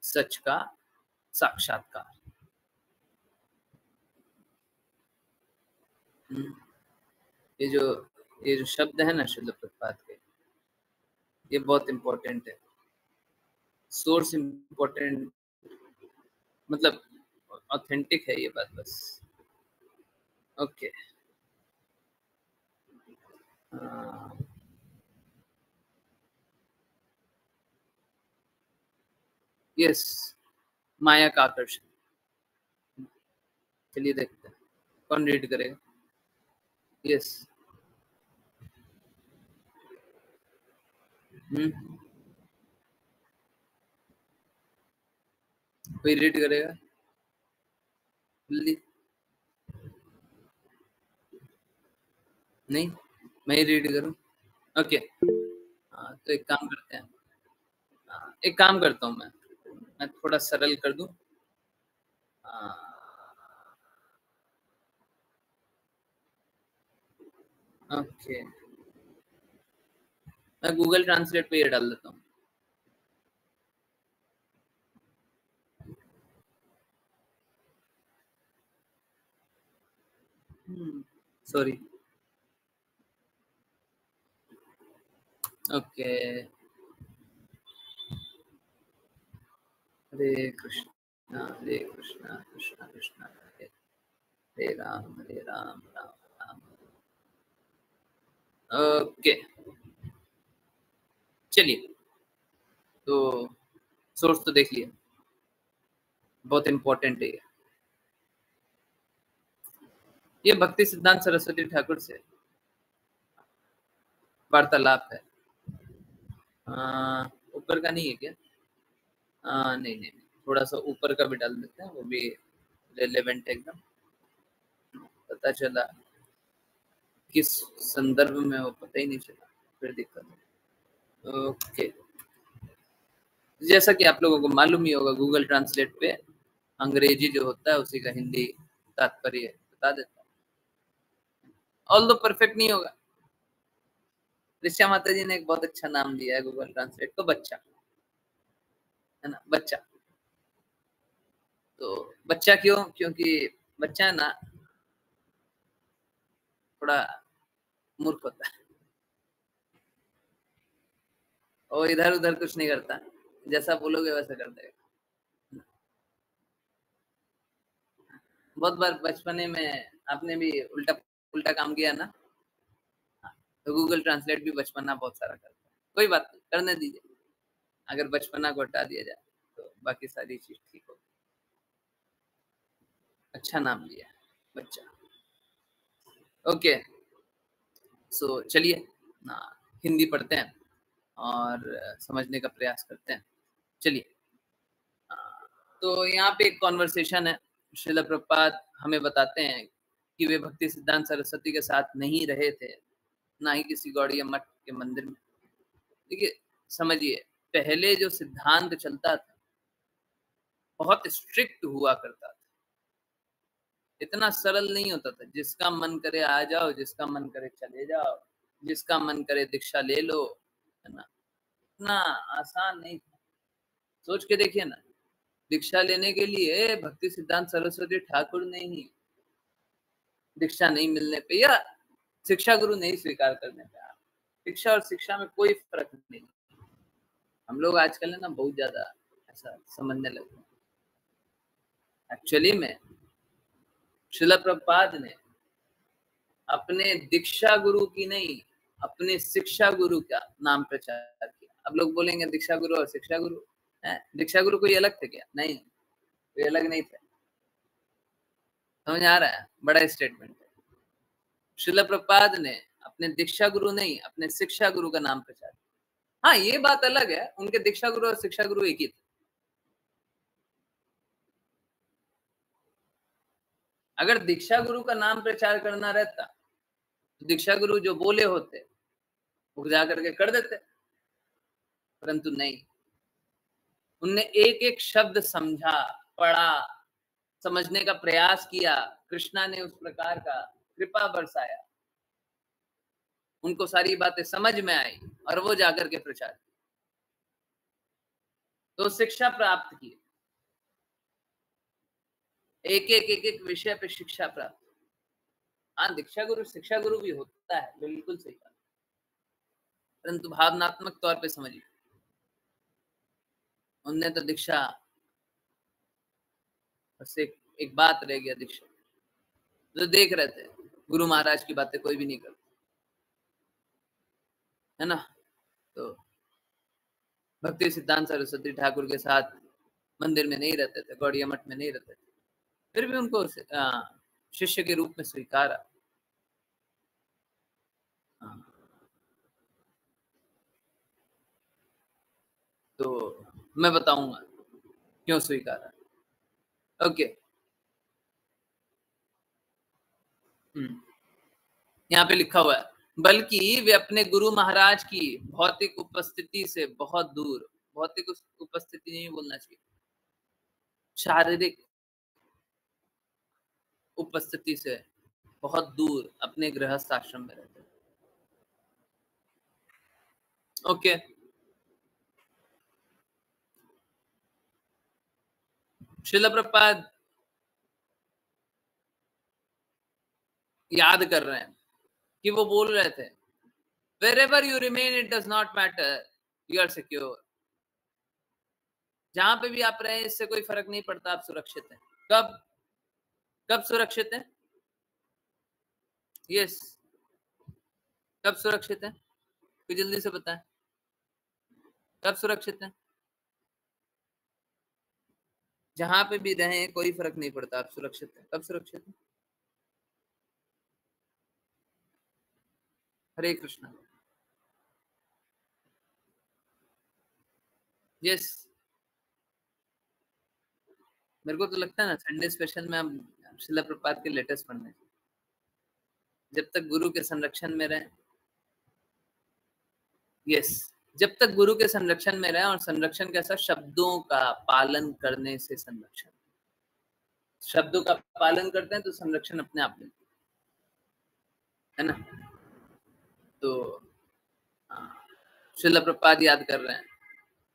सच का साक्षात्कार। ये जो ये जो शब्द है ना शिल प्रभुपाद के, ये बहुत इम्पोर्टेंट है। सोर्स इम्पोर्टेंट, मतलब ऑथेंटिक है ये बात बस। ओके, यस, माया का आकर्षण। चलिए देखते हैं कौन रीड करेगा। यस, कोई रीड करेगा जल्दी। नहीं, मैं ही रीड करूं। ओके, तो एक काम करते हैं। एक काम करता हूँ मैं थोड़ा सरल कर दूं। ओके, मैं गूगल ट्रांसलेट पे ये डाल देता हूँ। सॉरी। ओके, हरे कृष्णा कृष्णा कृष्णा हरे हरे राम राम राम। ओके, चलिए, तो सोर्स तो देख लिया, बहुत इम्पोर्टेंट है ये भक्ति सिद्धांत सरस्वती ठाकुर से वार्तालाप है। ऊपर का नहीं है क्या? नहीं नहीं, थोड़ा सा ऊपर का भी डाल देते हैं, वो भी रेलेवेंट है एकदम। पता चला किस संदर्भ में, वो पता ही नहीं चला, फिर दिक्कत है। ओके, जैसा कि आप लोगों को मालूम ही होगा, गूगल ट्रांसलेट पे अंग्रेजी जो होता है उसी का हिंदी तात्पर्य बता देता है। ऑल दो परफेक्ट नहीं होगा। ऋषा माता जी ने एक बहुत अच्छा नाम दिया है गूगल ट्रांसलेट को, बच्चा, है ना, बच्चा। तो बच्चा क्यों? क्योंकि बच्चा ना थोड़ा मूर्ख होता है वो इधर उधर कुछ नहीं करता, जैसा बोलोगे वैसा कर देगा। बहुत बार बचपने में आपने भी उल्टा उल्टा काम किया ना, तो गूगल ट्रांसलेट भी बचपना बहुत सारा करता है। कोई बात नहीं, करने दीजिए। अगर बचपना को हटा दिया जाए तो बाकी सारी चीज ठीक हो। अच्छा नाम लिया बच्चा। ओके, सो चलिए ना, हिंदी पढ़ते हैं और समझने का प्रयास करते हैं। चलिए, तो यहाँ पे एक कॉन्वर्सेशन है। श्रील प्रभुपाद हमें बताते हैं कि वे भक्ति सिद्धांत सरस्वती के साथ नहीं रहे थे, ना ही किसी गौड़िया मठ के मंदिर में। देखिए समझिए, पहले जो सिद्धांत चलता था बहुत स्ट्रिक्ट हुआ करता था, इतना सरल नहीं होता था। जिसका मन करे आ जाओ, जिसका मन करे चले जाओ, जिसका मन करे दीक्षा ले लो, है ना। इतना आसान नहीं था। सोच के देखिए ना, दीक्षा लेने के लिए भक्ति सिद्धांत सरस्वती ठाकुर ने ही दीक्षा नहीं मिलने पे या शिक्षा गुरु नहीं स्वीकार करने पे, शिक्षा और शिक्षा में कोई फर्क नहीं। हम लोग आजकल है ना बहुत ज्यादा ऐसा समझने लगे। एक्चुअली में श्रील प्रभुपाद ने अपने दीक्षा गुरु की नहीं, अपने शिक्षा गुरु का नाम प्रचार किया। अब लोग बोलेंगे दीक्षा गुरु और शिक्षा गुरु है, दीक्षा गुरु कोई अलग थे क्या? नहीं, कोई अलग नहीं थे। समझ आ रहा है? बड़ा स्टेटमेंट है। श्रील प्रभुपाद ने अपने दीक्षा गुरु नहीं, अपने शिक्षा गुरु का नाम प्रचार किया। हाँ, ये बात अलग है, उनके दीक्षा गुरु और शिक्षा गुरु एक ही थे। अगर दीक्षा गुरु का नाम प्रचार करना रहता तो दीक्षा गुरु जो बोले होते वो जा करके कर देते, परंतु नहीं। उनने एक एक शब्द समझा, पढ़ा, समझने का प्रयास किया। कृष्णा ने उस प्रकार का कृपा बरसाया, उनको सारी बातें समझ में आई और वो जाकर के प्रचार किया, तो शिक्षा प्राप्त की। एक विषय पे शिक्षा प्राप्त। हाँ, दीक्षा गुरु शिक्षा गुरु भी होता है, बिल्कुल सही बात, परंतु भावनात्मक तौर पे समझिए, उनने तो दीक्षा बस एक बात रह गया। दीक्षा जो देख रहे थे, गुरु महाराज की बातें कोई भी नहीं करता, है ना। तो भक्ति सिद्धांत सरस्वती ठाकुर के साथ मंदिर में नहीं रहते थे, गौड़िया मठ में नहीं रहते थे, फिर भी उनको शिष्य के रूप में स्वीकारा। तो मैं बताऊंगा क्यों स्वीकारा। ओके, यहाँ पे लिखा हुआ है, बल्कि वे अपने गुरु महाराज की भौतिक उपस्थिति से बहुत दूर, भौतिक उपस्थिति नहीं बोलना चाहिए, शारीरिक उपस्थिति से बहुत दूर अपने गृहस्थ आश्रम में रहते हैं। ओके, श्रील प्रभुपाद याद कर रहे हैं कि वो बोल रहे थे, wherever you remain it does not matter, you are secure। जहां पे भी आप रहे इससे कोई फर्क नहीं पड़ता, आप सुरक्षित हैं। कब कब सुरक्षित हैं? यस, कब सुरक्षित हैं? कोई जल्दी से बताएं, कब सुरक्षित हैं? जहां पे भी रहें कोई फर्क नहीं पड़ता, आप सुरक्षित हैं। कब सुरक्षित हैं? हरे कृष्णा। यस, मेरे को तो लगता है ना संडे स्पेशल में हम श्रील प्रभुपाद के लेटेस्ट पढ़ने, जब तक गुरु के संरक्षण में रहें। यस, जब तक गुरु के संरक्षण में रहें, और संरक्षण कैसा? शब्दों का पालन करने से संरक्षण। शब्दों का पालन करते हैं तो संरक्षण अपने आप मिलता है ना। तो श्रील प्रभुपाद याद कर रहे हैं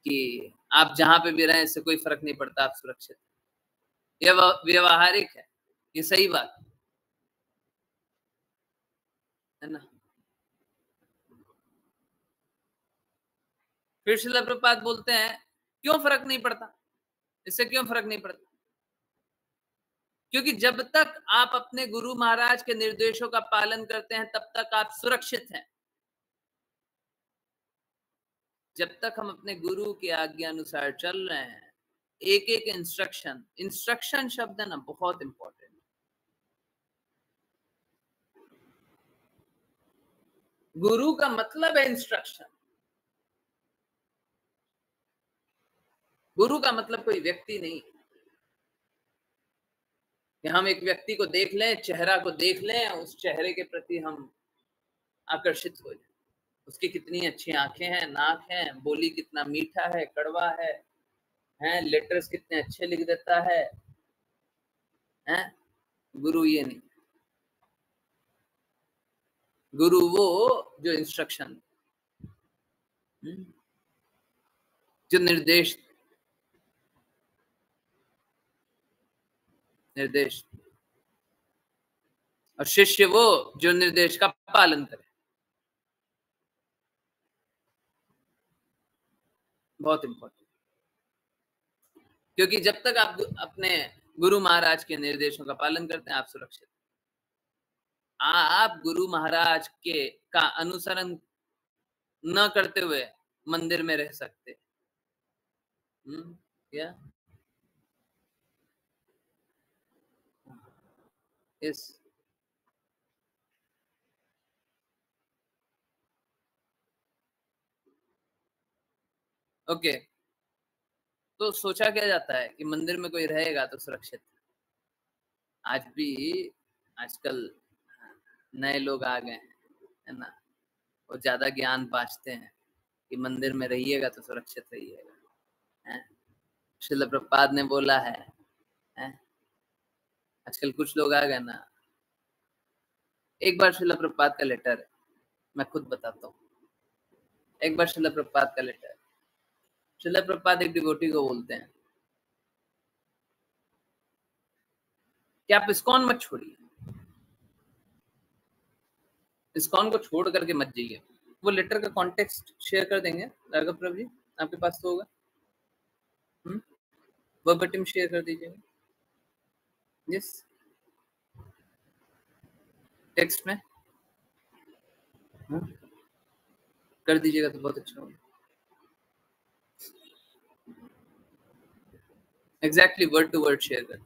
कि आप जहां पे भी रहें इससे कोई फर्क नहीं पड़ता, आप सुरक्षित। यह व्यवहारिक है, ये सही बात है ना। फिर श्रील प्रभुपाद बोलते हैं क्यों फर्क नहीं पड़ता, इससे क्यों फर्क नहीं पड़ता? क्योंकि जब तक आप अपने गुरु महाराज के निर्देशों का पालन करते हैं तब तक आप सुरक्षित हैं। जब तक हम अपने गुरु की आज्ञा अनुसार चल रहे हैं, एक एक इंस्ट्रक्शन, इंस्ट्रक्शन शब्द है ना बहुत इंपॉर्टेंट। गुरु का मतलब है इंस्ट्रक्शन। गुरु का मतलब कोई व्यक्ति नहीं कि हम एक व्यक्ति को देख लें, चेहरा को देख लें, उस चेहरे के प्रति हम आकर्षित हो जाए। उसकी कितनी अच्छी आंखें हैं, नाक है, बोली कितना मीठा है, कड़वा है, हैं लेटर्स कितने अच्छे लिख देता है, हैं? गुरु ये नहीं। गुरु वो जो इंस्ट्रक्शन, जो निर्देश और शिष्य वो जो निर्देश का पालन करे। बहुत इंपॉर्टेंट। क्योंकि जब तक आप अपने गुरु महाराज के निर्देशों का पालन करते हैं, आप सुरक्षित। आप गुरु महाराज के का अनुसरण न करते हुए मंदिर में रह सकते। क्या? यस। ओके, तो सोचा क्या जाता है कि मंदिर में कोई रहेगा तो सुरक्षित। आज भी आजकल नए लोग आ गए हैं, है ना, वो ज्यादा ज्ञान बांटते हैं कि मंदिर में रहिएगा तो सुरक्षित रहिएगा। श्रील प्रभुपाद ने बोला है, आजकल कुछ लोग आ गए ना। एक बार श्रील प्रभुपाद का लेटर है, मैं खुद बताता हूँ। एक बार श्रील प्रभुपाद का लेटर, श्रील प्रभुपाद एक डिवोटी को बोलते हैं कि आप इस्कॉन मत छोड़िए, इस्कॉन को छोड़ करके मत जाइए। वो लेटर का कॉन्टेक्स्ट शेयर कर देंगे राघव प्रभु जी, आपके पास तो होगा। वर्बटिम शेयर कर दीजिएगा। यस, टेक्स्ट में कर दीजिएगा तो बहुत अच्छा होगा। Exactly word to word share कर।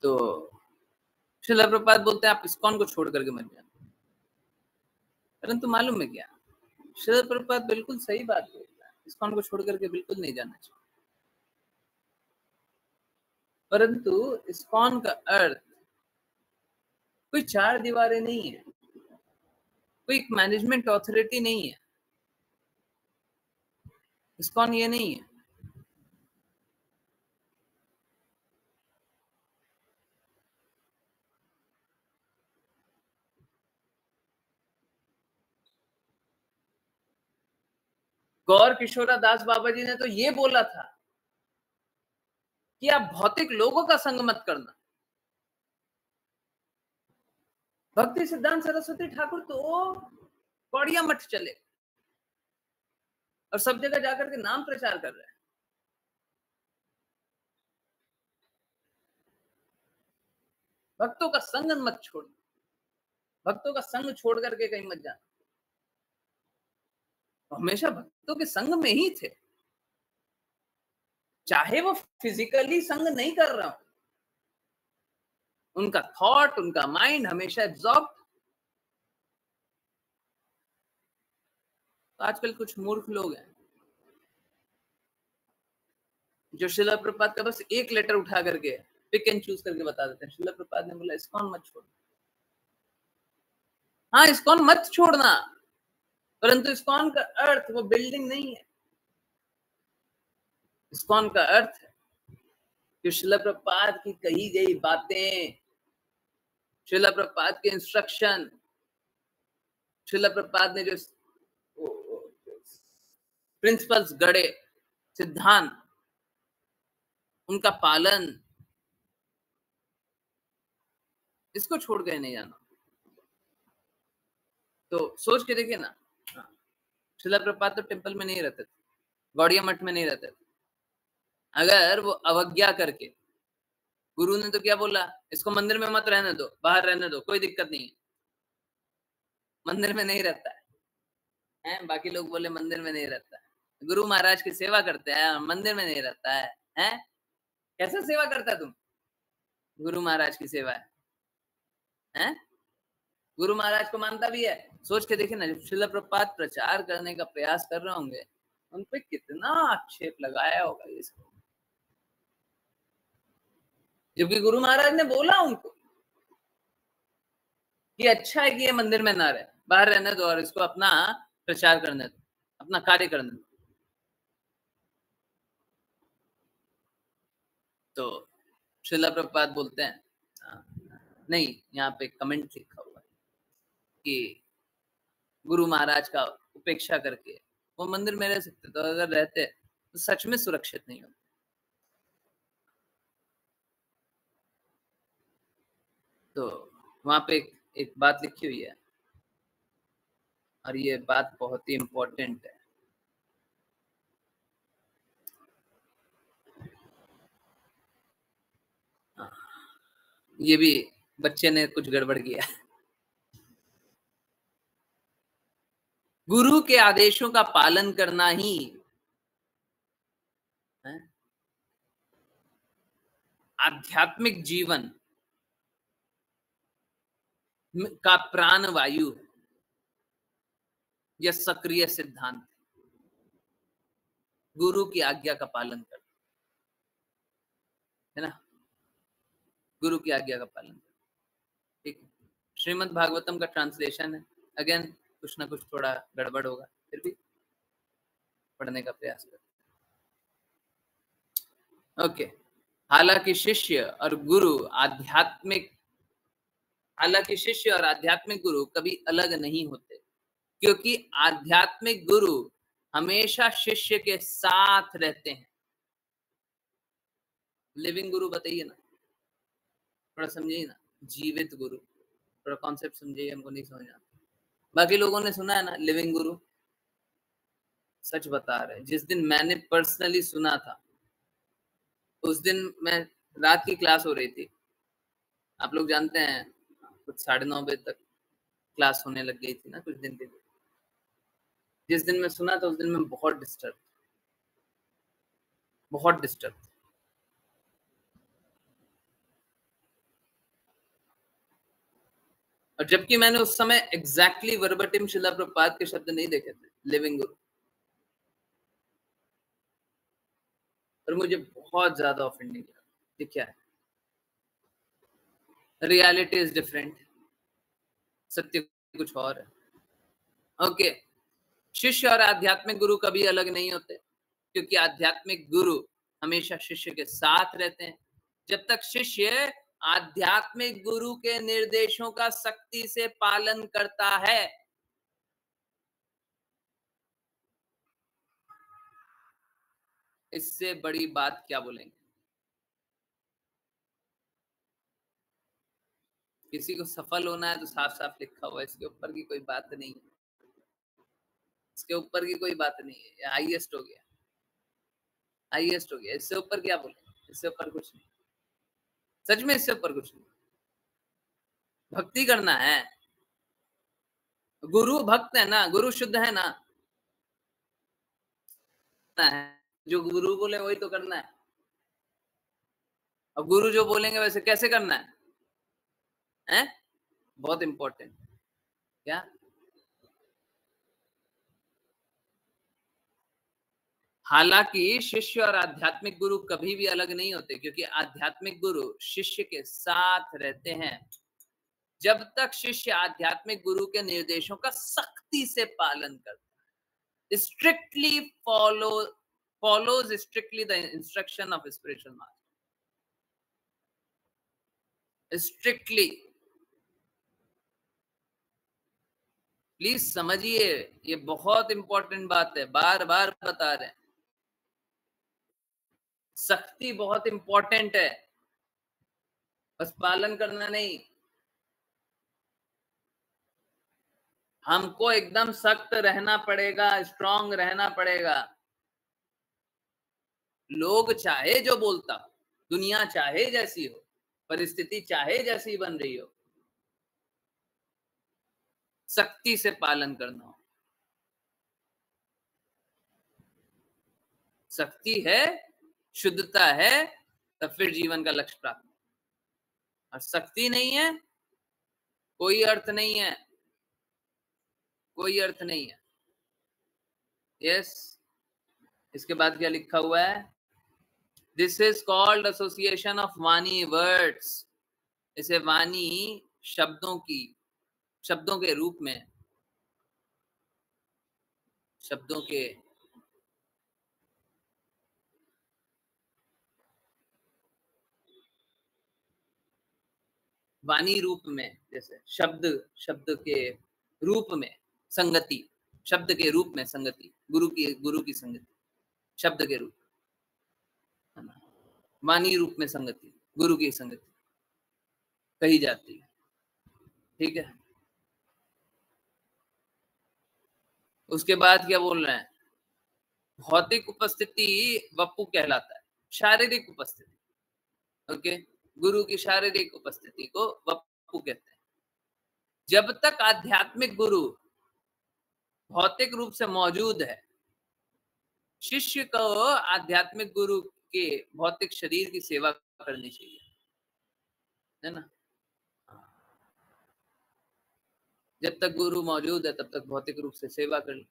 तो श्रील प्रभुपाद बोलते हैं आप इस्कॉन को छोड़ करके मत जाना। परंतु मालूम है क्या, श्रील प्रभुपाद बिल्कुल सही बात बोलता है, इस्कॉन को छोड़ करके बिल्कुल नहीं जाना चाहिए। परंतु इस्कॉन का अर्थ कोई चार दीवारें नहीं है, कोई एक मैनेजमेंट अथॉरिटी नहीं है। इस्कॉन ये नहीं है। गौर किशोरा दास बाबा जी ने तो ये बोला था कि आप भौतिक लोगों का संग मत करना। भक्ति सिद्धांत सरस्वती ठाकुर तो कौड़िया मठ चले और सब जगह जाकर के नाम प्रचार कर रहे हैं। भक्तों का संग मत छोड़ना, भक्तों का संग छोड़ करके कहीं मत जाना। हमेशा भक्तों के संग में ही थे, चाहे वो फिजिकली संग नहीं कर रहा हो, उनका थॉट, उनका माइंड हमेशा एब्जॉर्ब। तो आजकल कुछ मूर्ख लोग हैं जो श्रील प्रभुपाद का बस एक लेटर उठा करके पिक एंड चूज करके बता देते हैं। श्रील प्रभुपाद ने बोला इस्कॉन मत छोड़ना। हाँ, इस्कॉन मत छोड़ना, परंतु इस्कॉन का अर्थ वो बिल्डिंग नहीं है। इस्कॉन का अर्थ है कि श्रील प्रभुपाद की कही गई बातें, श्रील प्रभुपाद के इंस्ट्रक्शन, श्रील प्रभुपाद ने जो प्रिंसिपल्स गढ़े, सिद्धांत, उनका पालन, इसको छोड़ के नहीं जाना। तो सोच के देखिए ना, श्रील प्रभुपाद तो टेम्पल में नहीं रहते थे, गौड़िया मठ में नहीं रहते थे। अगर वो अवज्ञा करके, गुरु ने तो क्या बोला, इसको मंदिर में मत रहने दो, बाहर रहने दो, कोई दिक्कत नहीं है, मंदिर में नहीं रहता है। बाकी लोग बोले मंदिर में नहीं रहता है, गुरु महाराज की सेवा करते हैं, मंदिर में नहीं रहता है? कैसा सेवा करता तुम? गुरु महाराज की सेवा है? गुरु महाराज को मानता भी है। सोच के देखिए ना, जब श्रील प्रभुपाद प्रचार करने का प्रयास कर रहे होंगे, उन पे कितना आक्षेप लगाया होगा ये सब, जबकि गुरु महाराज ने बोला उनको कि अच्छा है कि ये मंदिर में ना रहे, बाहर रहने दो और इसको अपना प्रचार करने दो, अपना कार्य करने दो। तो श्रील प्रभुपाद बोलते हैं, नहीं, यहाँ पे कमेंट लिखा हुआ है कि गुरु महाराज का उपेक्षा करके वो मंदिर में रह सकते, तो अगर रहते तो सच में सुरक्षित नहीं होते। तो वहां पे एक बात लिखी हुई है, और ये बात बहुत ही इंपॉर्टेंट है। ये भी बच्चे ने कुछ गड़बड़ किया। गुरु के आदेशों का पालन करना ही आध्यात्मिक जीवन का प्राण वायु या सक्रिय सिद्धांत। गुरु की आज्ञा का पालन करना है ना, गुरु की आज्ञा का पालन। ठीक है, श्रीमद् भागवतम का ट्रांसलेशन है, अगेन कुछ ना कुछ थोड़ा गड़बड़ होगा, फिर भी पढ़ने का प्रयास करें। ओके, हालांकि शिष्य और आध्यात्मिक गुरु कभी अलग नहीं होते, क्योंकि आध्यात्मिक गुरु हमेशा शिष्य के साथ रहते हैं। लिविंग गुरु बताइए ना, थोड़ा समझिए ना, जीवित गुरु, थोड़ा कॉन्सेप्ट समझिए, हमको नहीं समझ आता। बाकी लोगों ने सुना है ना लिविंग गुरु, सच बता रहे, जिस दिन मैंने पर्सनली सुना था, उस दिन मैं, रात की क्लास हो रही थी, आप लोग जानते हैं कुछ 9:30 बजे तक क्लास होने लग गई थी ना कुछ दिन के लिए। जिस दिन मैं सुना था उस दिन मैं बहुत डिस्टर्ब, और जबकि मैंने उस समय एग्जैक्टली वर्बटिम श्रील प्रभुपाद के शब्द नहीं देखे थे, लिविंग गुरु, और मुझे बहुत ज्यादा ऑफेंडिंग लगा। ये क्या है? रियलिटी इज डिफरेंट, सत्य कुछ और है। ओके, शिष्य और आध्यात्मिक गुरु कभी अलग नहीं होते, क्योंकि आध्यात्मिक गुरु हमेशा शिष्य के साथ रहते हैं। जब तक शिष्य आध्यात्मिक गुरु के निर्देशों का सख्ती से पालन करता है, इससे बड़ी बात क्या बोलेंगे? किसी को सफल होना है तो साफ साफ लिखा हुआ है, इसके ऊपर की कोई बात नहीं है, इसके ऊपर की कोई बात नहीं है, हाईएस्ट हो गया, हाईएस्ट हो गया, इससे ऊपर क्या बोले? इससे ऊपर कुछ नहीं, सच में इससे ऊपर कुछ नहीं। भक्ति करना है, गुरु भक्त है ना, गुरु शुद्ध है ना, जो गुरु बोले वही तो करना है। अब गुरु जो बोलेंगे वैसे कैसे करना है? बहुत इंपॉर्टेंट। क्या? हालांकि शिष्य और आध्यात्मिक गुरु कभी भी अलग नहीं होते, क्योंकि आध्यात्मिक गुरु शिष्य के साथ रहते हैं। जब तक शिष्य आध्यात्मिक गुरु के निर्देशों का सख्ती से पालन करता है, strictly follows strictly the instruction of spiritual master, strictly। Please समझिए, ये बहुत इंपॉर्टेंट बात है, बार बार बता रहे हैं, सख्ती बहुत इंपॉर्टेंट है, बस पालन करना नहीं। हमको एकदम सख्त रहना पड़ेगा, स्ट्रांग रहना पड़ेगा। लोग चाहे जो बोलता, दुनिया चाहे जैसी हो, परिस्थिति चाहे जैसी बन रही हो, सख्ती से पालन करना हो। सख्ती है, शुद्धता है, तब फिर जीवन का लक्ष्य प्राप्त। और सख्ती नहीं है, कोई अर्थ नहीं है, कोई अर्थ नहीं है। यस, इसके बाद क्या लिखा हुआ है? This is called association of वाणी वर्ड्स। इसे वाणी शब्दों के रूप में, शब्दों के वाणी रूप में, जैसे शब्द के रूप में संगति, शब्द के रूप में संगति, गुरु की संगति, शब्द के रूप, वाणी रूप में संगति, गुरु की संगति कही जाती है। ठीक है, उसके बाद क्या बोल रहे हैं? भौतिक उपस्थिति वपु कहलाता है, शारीरिक उपस्थिति। ओके, गुरु की शारीरिक उपस्थिति को वपु कहते हैं। जब तक आध्यात्मिक गुरु भौतिक रूप से मौजूद है, शिष्य को आध्यात्मिक गुरु के भौतिक शरीर की सेवा करनी चाहिए, है ना। जब तक गुरु मौजूद है तब तक भौतिक रूप से सेवा कर ली।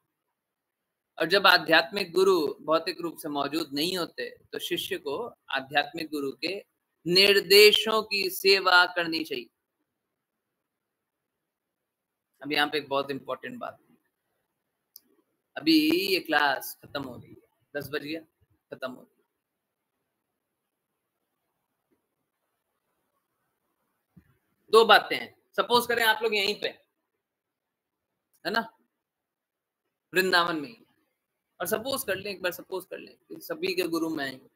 और जब आध्यात्मिक गुरु भौतिक रूप से मौजूद नहीं होते तो शिष्य को आध्यात्मिक गुरु के निर्देशों की सेवा करनी चाहिए। अब यहाँ पे एक बहुत इंपॉर्टेंट बात है। अभी ये क्लास खत्म हो रही है, 10 बज गया, खत्म हो रही है। दो बातें हैं। सपोज करें आप लोग यहीं पे, है ना, वृंदावन में ही, और सपोज कर लें, एक बार सपोज कर लें कि सभी के गुरु मैं हूं,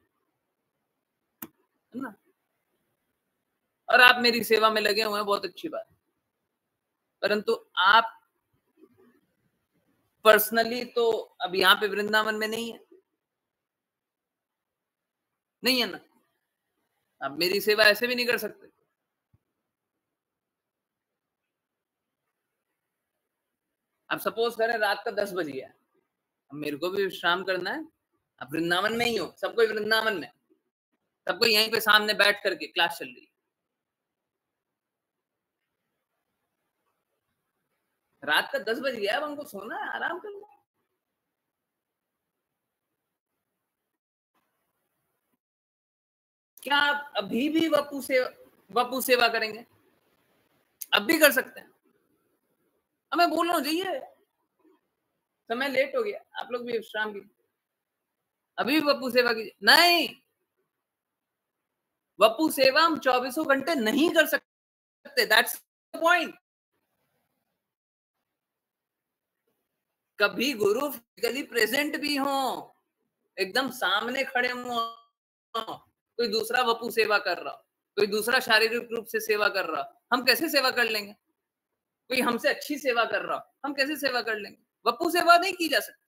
है ना, और आप मेरी सेवा में लगे हुए हैं, बहुत अच्छी बात। परंतु आप पर्सनली तो अब यहाँ पे वृंदावन में नहीं है, नहीं है ना। आप मेरी सेवा ऐसे भी नहीं कर सकते। अब सपोज करें रात का 10 बज गया, अब मेरे को भी विश्राम करना है, अब वृंदावन में ही हो, सबको वृंदावन में, सबको यहीं पे सामने बैठ करके क्लास चल रही है, रात का 10 बज गया, अब हमको सोना है, आराम करना है। क्या आप अभी भी वपु सेवा करेंगे? अब भी कर सकते हैं। अब मैं बोल रहा हूँ, जाइए, समय लेट हो गया, आप लोग भी विश्राम कीजिए, अभी भी वपु सेवा कीजिए। नहीं, वपु सेवा हम 24 घंटे नहीं कर सकते, दैट्स द पॉइंट। कभी गुरु फिजिकली प्रेजेंट भी हो, एकदम सामने खड़े हो, कोई दूसरा वपु सेवा कर रहा, कोई दूसरा शारीरिक रूप से सेवा कर रहा, हम कैसे सेवा कर लेंगे? कोई हमसे अच्छी सेवा कर रहा, हम कैसे सेवा कर लेंगे? वपु सेवा नहीं की जा सकती।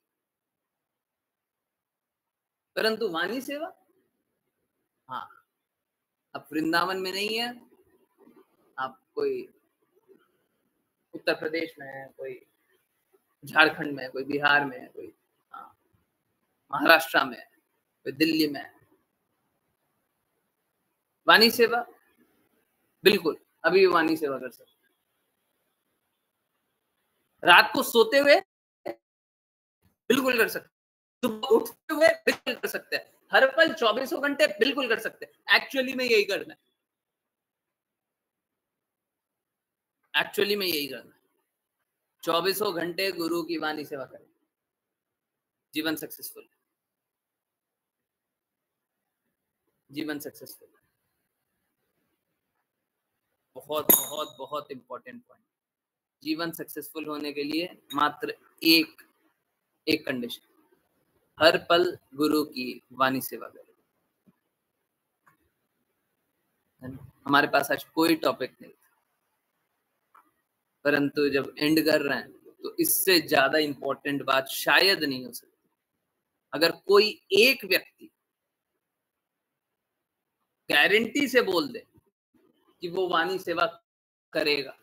परंतु वाणी सेवा, हाँ, अब वृंदावन में नहीं है, आप कोई उत्तर प्रदेश में है, कोई झारखंड में, कोई बिहार में, कोई महाराष्ट्र में, कोई दिल्ली में, वाणी सेवा बिल्कुल अभी वाणी सेवा कर सकते। रात को सोते हुए बिल्कुल कर सकते, सुबह उठते हुए बिल्कुल कर सकते हैं, हर पल 24 घंटे बिल्कुल कर सकते हैं। एक्चुअली में यही करना है, एक्चुअली में यही करना है, 24 घंटे गुरु की वाणी सेवा करें, जीवन सक्सेसफुल, जीवन सक्सेसफुल। बहुत बहुत बहुत इंपॉर्टेंट पॉइंट। जीवन सक्सेसफुल होने के लिए मात्र एक कंडीशन, हर पल गुरु की वाणी सेवा करें। हमारे पास आज कोई टॉपिक नहीं, परंतु जब एंड कर रहे हैं तो तो इससे ज्यादा इंपॉर्टेंट बात शायद नहीं हो सकती। अगर कोई एक व्यक्ति गारंटी से बोल दे कि वो वाणी सेवा करेगा,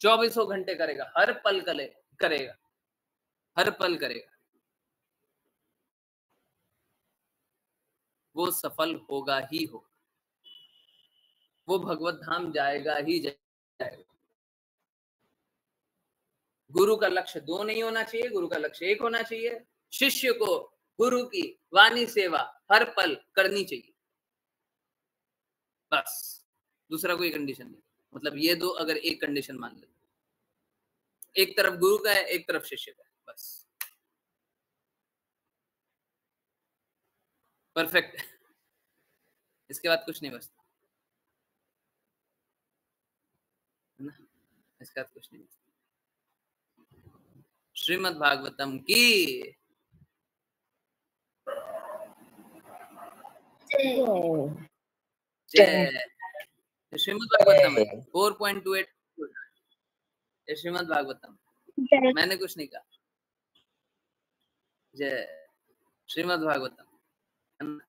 24 घंटे करेगा, हर पल करेगा, हर पल करेगा, वो सफल होगा ही होगा, वो भगवत धाम जाएगा ही जाएगा। गुरु का लक्ष्य 2 नहीं होना चाहिए, गुरु का लक्ष्य 1 होना चाहिए। शिष्य को गुरु की वाणी सेवा हर पल करनी चाहिए, बस। दूसरा कोई कंडीशन नहीं। मतलब ये दो अगर एक कंडीशन मान ले, एक तरफ गुरु का है, एक तरफ शिष्य का है, बस परफेक्ट। इसके बाद कुछ नहीं बचता है ना, इसके बाद कुछ नहीं बचता। श्रीमद् भागवतम की जय। श्रीमद् भागवतम 4.28 श्रीमद् भागवतम, मैंने कुछ नहीं कहा। जय श्रीमद् भागवतम।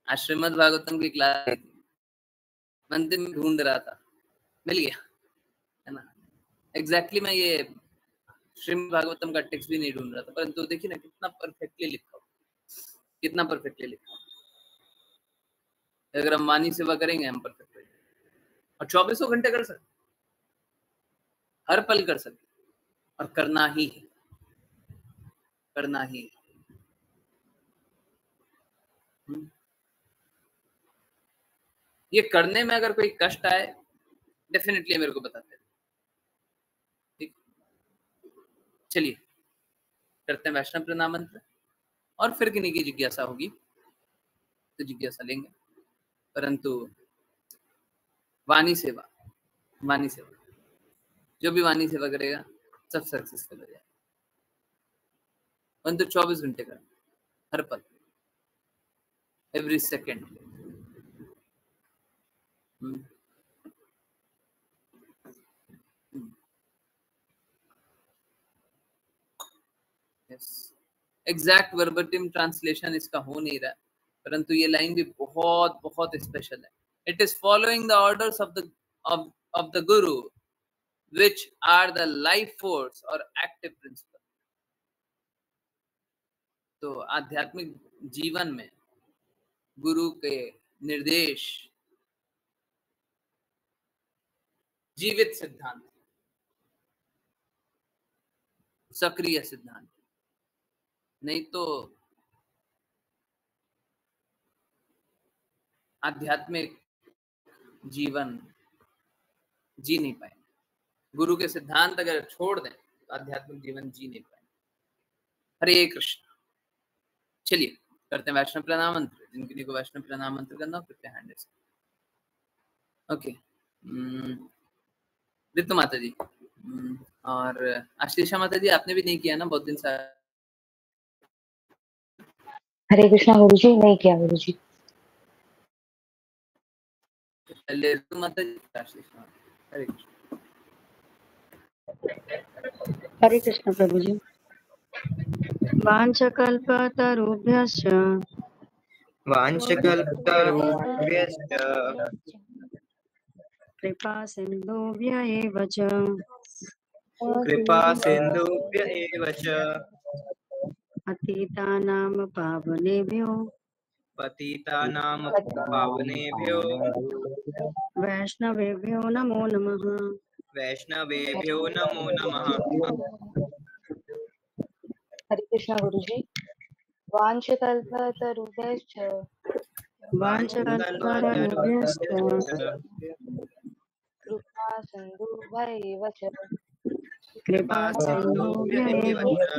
आज श्रीमद् भागवतम की क्लास मंदिर में ढूंढ रहा था, मिल गया है ना। एग्जैक्टली मैं ये श्रीमद् भागवतम का टेक्स्ट भी नहीं ढूंढ रहा था, परंतु देखिए ना कितना परफेक्टली लिखा हो, कितना परफेक्टली लिखा हो। अगर हम वाणी सेवा करेंगे हम परफेक्ट रहेंगे, और 24 घंटे कर सकते, हर पल कर सकते, और करना ही है, करना ही है। ये करने में अगर कोई कष्ट आए डेफिनेटली मेरे को बताते हैं, ठीक। चलिए करते हैं वैष्णव प्रणाम मंत्र, और फिर किन्हीं की जिज्ञासा होगी तो जिज्ञासा लेंगे, परंतु वाणी सेवा, वाणी सेवा, जो भी वाणी सेवा करेगा सब सक्सेसफुल हो जाएगा। परंतु 24 घंटे का, हर पल, every second. Exact verbatim translation इसका हो नहीं रहा है, परंतु ये लाइन भी बहुत बहुत स्पेशल है। It is following the orders of the Guru which are the life force or active principle। तो आध्यात्मिक जीवन में गुरु के निर्देश जीवित सिद्धांत, सक्रिय सिद्धांत, नहीं तो आध्यात्मिक जीवन जी नहीं पाएंगे। गुरु के सिद्धांत अगर छोड़ दें तो आध्यात्मिक जीवन जी नहीं पाएंगे। हरे कृष्ण। चलिए करते हैं वैष्णव प्रणाम मंत्र। जिनके लिए को वैष्णव प्रणाम मंत्र करना हो कृपया हैंड रेज। ओके, रितु माता जी और आशीषा माता जी, आपने भी नहीं किया ना बहुत दिन से। हरे कृष्णा गुरु जी, नहीं किया गुरु जी। पहले रितु माता जी, आशीषा माता। हरे कृष्ण। हरे कृष्ण प्रभु जी। वाञ्छकल्पतरुभ्यश्च कृपा सिन्धुभ्य एव च पतितानां पावनेभ्यो वैष्णवेभ्यो नमो नमः। हरे कृष्णा गुरु जी। वाञ्छकल्पतरुभ्यश्च कृपा सिन्धुभ्यैव च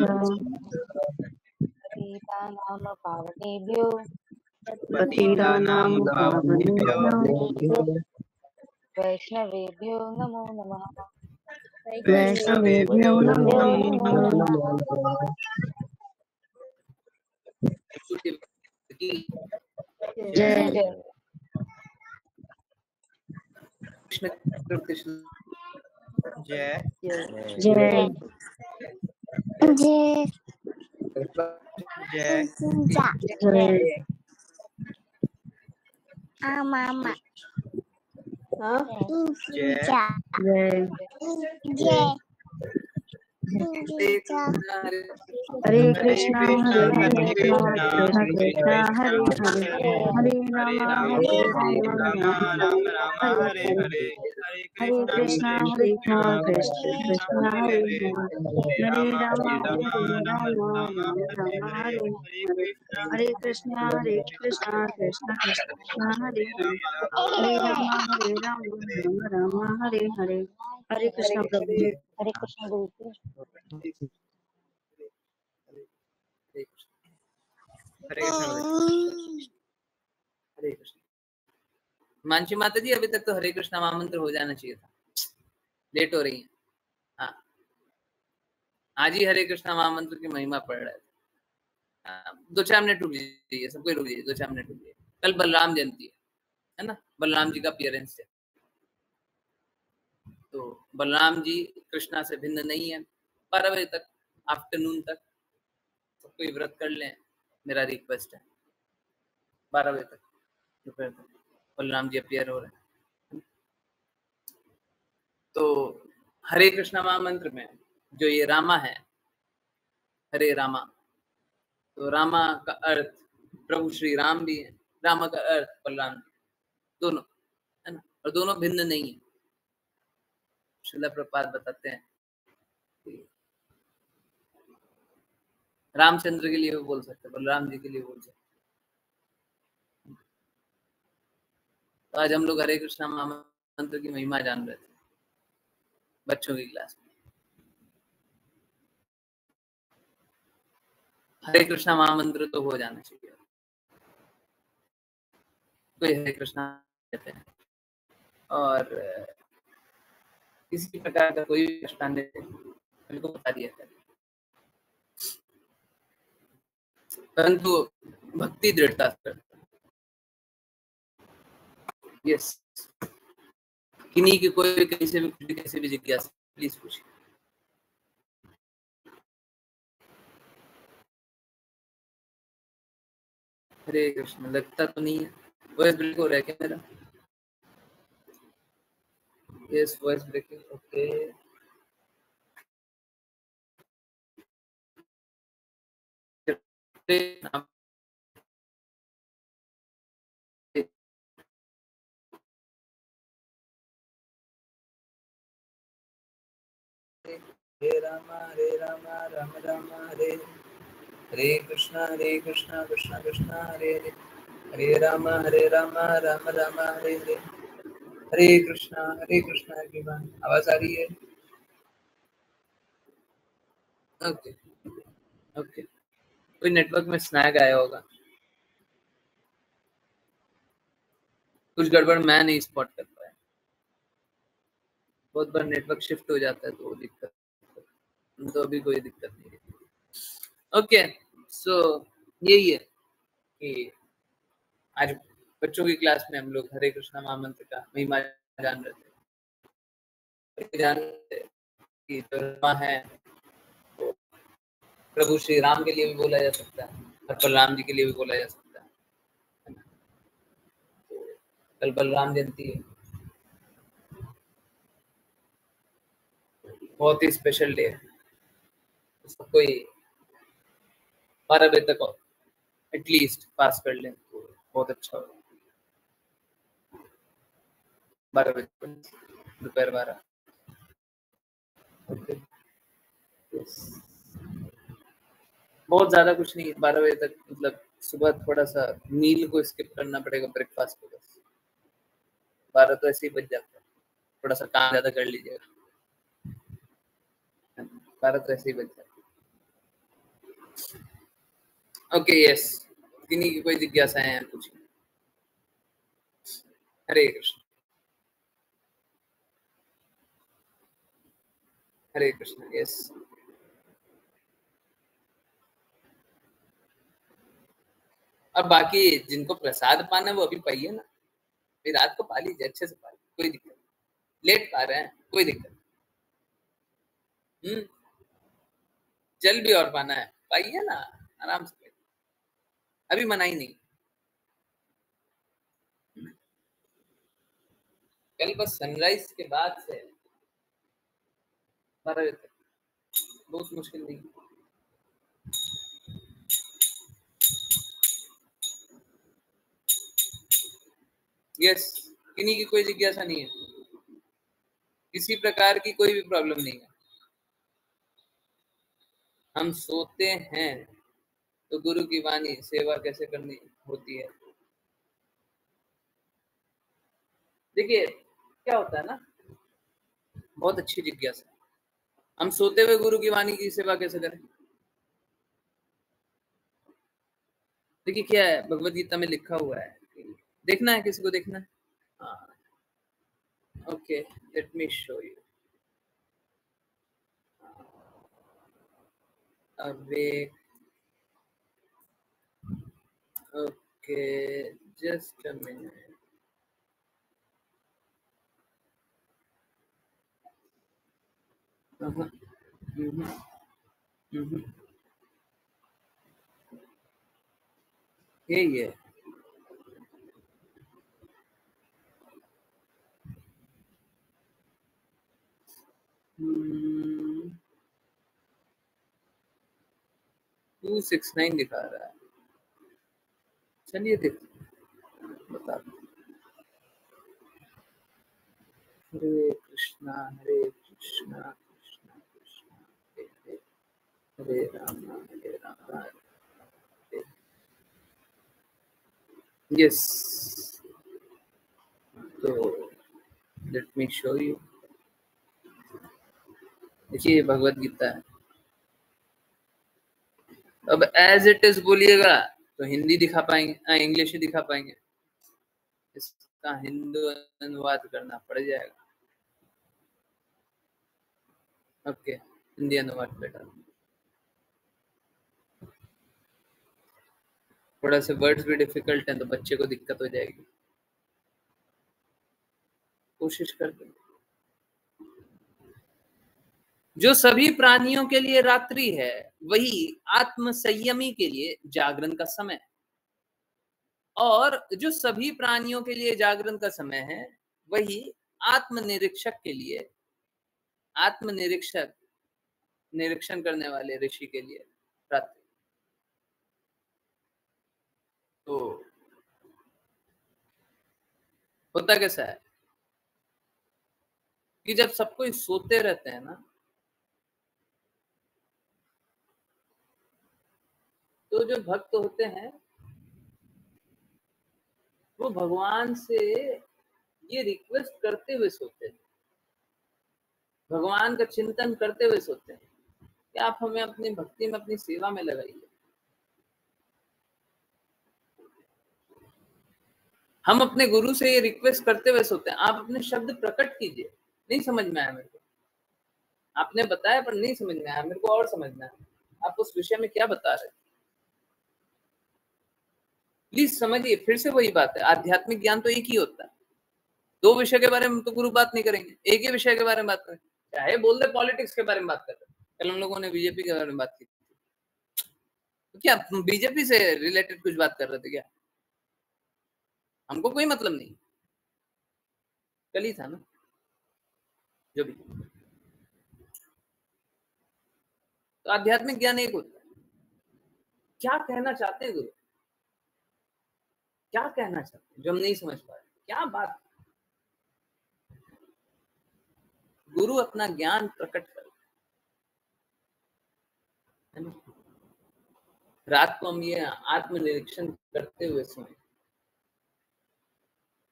पतितानां पावनेभ्यो वैष्णवेभ्यो नमो नमः। वैष्णवेभ्यो नमो नमः। जय जय। कृष्ण कृष्ण जय जय जय जय जय मामा जय जय जय हरे हरे हरे कृष्णा कृष्णा हरे हरे कृष्णा कृष्णा कृष्ण कृष्ण हरे हरे हरे हरे राम राम हरे हरे राम राम राम राम राम राम हरे हरे हरे हरे हरे कृष्णा हरे कृष्णा कृष्ण कृष्ण हरे हरे हरे राम हरे राम राम हरे राम राम राम राम हरे राम हरे हरे हरे हरे कृष्णा कृष्ण कृष्ण हरे हरे हरे राम राम राम हरे हरे हरे कृष्णा प्रभु जी। हरे कृष्ण गुरु जी। हरे कृष्ण हरे कृष्ण। मानसी माता जी अभी तक तो हरे कृष्णा महामंत्र हो जाना चाहिए था, लेट हो रही है। हाँ, आज ही हरे कृष्णा महामंत्र की महिमा पढ़ रहे थे। 2-4 मिनट रुक लीजिए, सबको रुक लीजिए, 2-4 मिनट रुक लीजिए। कल बलराम जयंती है ना, बलराम जी का अपीयरेंस है। तो बलराम जी कृष्णा से भिन्न नहीं है। 12 बजे तक, आफ्टरनून तक सबको व्रत कर लें, मेरा रिक्वेस्ट है। 12 बजे तक दोपहर तक बलराम जी अपीयर हो रहे हैं। तो हरे कृष्णा महामंत्र में जो ये रामा है, हरे रामा, तो रामा का अर्थ प्रभु श्री राम भी है, रामा का अर्थ बलराम जी, दोनों है ना, और दोनों भिन्न नहीं है। श्रील प्रभुपाद बताते हैं कि रामचंद्र के लिए वो बोल सकते, बलराम जी के लिए बोल सकते। तो आज हम लोग हरे कृष्णा महामंत्र की महिमा जान रहे थे बच्चों की क्लास में। हरे कृष्णा महामंत्र तो हो जाना चाहिए। कोई हरे कृष्णा कहते हैं और किसी प्रकार का कोई कष्ट नहीं, उनको बता दिया था, परंतु भक्ति दृढ़ता से। यस, किन्हीं की कोई कहीं से भी कैसे भी जिज्ञासा प्लीज पूछिए। हरे कृष्ण, लगता तो नहीं है, वॉइस ब्रेक हो रहा है क्या मेरा? Yes, voice breaking, okay. Hare Ram Ram Ram Hare Hare Krishna Krishna Krishna Hare Hare Hare Ram Ram Ram Hare Hare Hare Krishna everyone. आवाज आ रही है? Okay okay. कोई नेटवर्क में स्नैग आया होगा, कुछ गड़बड़ मैं नहीं स्पॉट कर पाया। बहुत बार नेटवर्क शिफ्ट हो जाता है तो वो दिक्कत, तो अभी कोई दिक्कत नहीं है। ओके, सो यही है कि आज बच्चों की क्लास में हम लोग हरे कृष्णा महामंत्र का महिमा जान रहे थे। जान रहे थे कि जो रामा है वो प्रभु श्री राम के लिए भी बोला जा सकता है और बलराम जी के लिए भी बोला जा सकता है। कल बलराम जयंती है, बहुत ही स्पेशल डे है। तो कोई 12 बजे तक एटलीस्ट पास कर लें तो बहुत अच्छा होगा। 12 बजे तक, दोपहर 12। ओके, बहुत ज्यादा कुछ नहीं, 12 बजे तक, मतलब सुबह थोड़ा सा मील को स्किप करना पड़ेगा, ब्रेकफास्ट को बस। 12 तो ऐसे ही बच जाता है, थोड़ा सा काम ज्यादा कर लीजिएगा, 12 तो ऐसे ही बच जाता है। ओके, यस, किन्हीं की कोई जिज्ञासाएं हैं कुछ? हरे कृष्ण हरे कृष्ण। यस, अब बाकी जिनको प्रसाद पाना है वो अभी पाइए ना, फिर रात को पा लीजिए, अच्छे से पा लीजिए, कोई दिक्कत नहीं। लेट पा रहे हैं कोई दिक्कत नहीं, जल भी और पाना है, पाइए ना आराम से, अभी मना ही नहीं। कल बस सनराइज के बाद से 12 बजे तक, बहुत मुश्किल नहीं। यस, किन्हीं की कोई जिज्ञासा नहीं है, किसी प्रकार की कोई भी प्रॉब्लम नहीं है। हम सोते हैं तो गुरु की वाणी सेवा कैसे करनी होती है। देखिए क्या होता है ना, बहुत अच्छी जिज्ञासा, हम सोते हुए गुरु की वाणी की सेवा कैसे करें। देखिए क्या है, भगवत गीता में लिखा हुआ है, देखना है किसी को देखना है? हाँ, okay, let me show you. Awake. Okay, just a minute. Uh-huh. Mm-hmm. Mm-hmm. Yeah. 269 दिखा रहा है, चलिए देखते बता। हरे कृष्णा कृष्णा कृष्णा हरे राम यस। तो लेट मी शो यू। देखिए भगवत गीता है। अब एज इट इज बोलिएगा तो हिंदी दिखा पाएंगे, इंग्लिश ही दिखा पाएंगे, इसका हिंदू अनुवाद करना पड़ जाएगा। ओके, हिंदी अनुवाद बेटा, थोड़ा से वर्ड्स भी डिफिकल्ट हैं तो बच्चे को दिक्कत हो जाएगी, कोशिश करते। जो सभी प्राणियों के लिए रात्रि है वही आत्म संयमी के लिए जागरण का समय, और जो सभी प्राणियों के लिए जागरण का समय है वही आत्मनिरीक्षक के लिए, आत्मनिरीक्षक निरीक्षण करने वाले ऋषि के लिए रात्रि। तो होता कैसा है कि जब सब कोई सोते रहते हैं ना, तो जो भक्त होते हैं वो भगवान से ये रिक्वेस्ट करते हुए सोते हैं, भगवान का चिंतन करते हुए सोते हैं कि आप हमें अपनी भक्ति में, अपनी सेवा में लगाइए। हम अपने गुरु से ये रिक्वेस्ट करते हुए सोते हैं, आप अपने शब्द प्रकट कीजिए। नहीं समझ में आया मेरे को, आपने बताया पर नहीं समझ में आया मेरे को, और समझना है आप उस विषय में क्या बता रहे हैं, प्लीज समझिए। फिर से वही बात है, आध्यात्मिक ज्ञान तो एक ही होता है, दो विषय के बारे में तो गुरु बात नहीं करेंगे, एक ही विषय के बारे में बात करें। चाहे बोल दे पॉलिटिक्स के बारे में बात कर रहे हैं, कल हम लोगों ने बीजेपी के बारे में बात की, तो क्या बीजेपी से रिलेटेड कुछ बात कर रहे थे क्या? हमको कोई मतलब नहीं, कल ही था ना जो भी। तो आध्यात्मिक ज्ञान एक होता है। क्या कहना चाहते हैं गुरु, क्या कहना चाहते हैं जो हम नहीं समझ पा रहे, क्या बात? गुरु अपना ज्ञान प्रकट कर, रात को हम ये आत्मनिरीक्षण करते हुए सोए।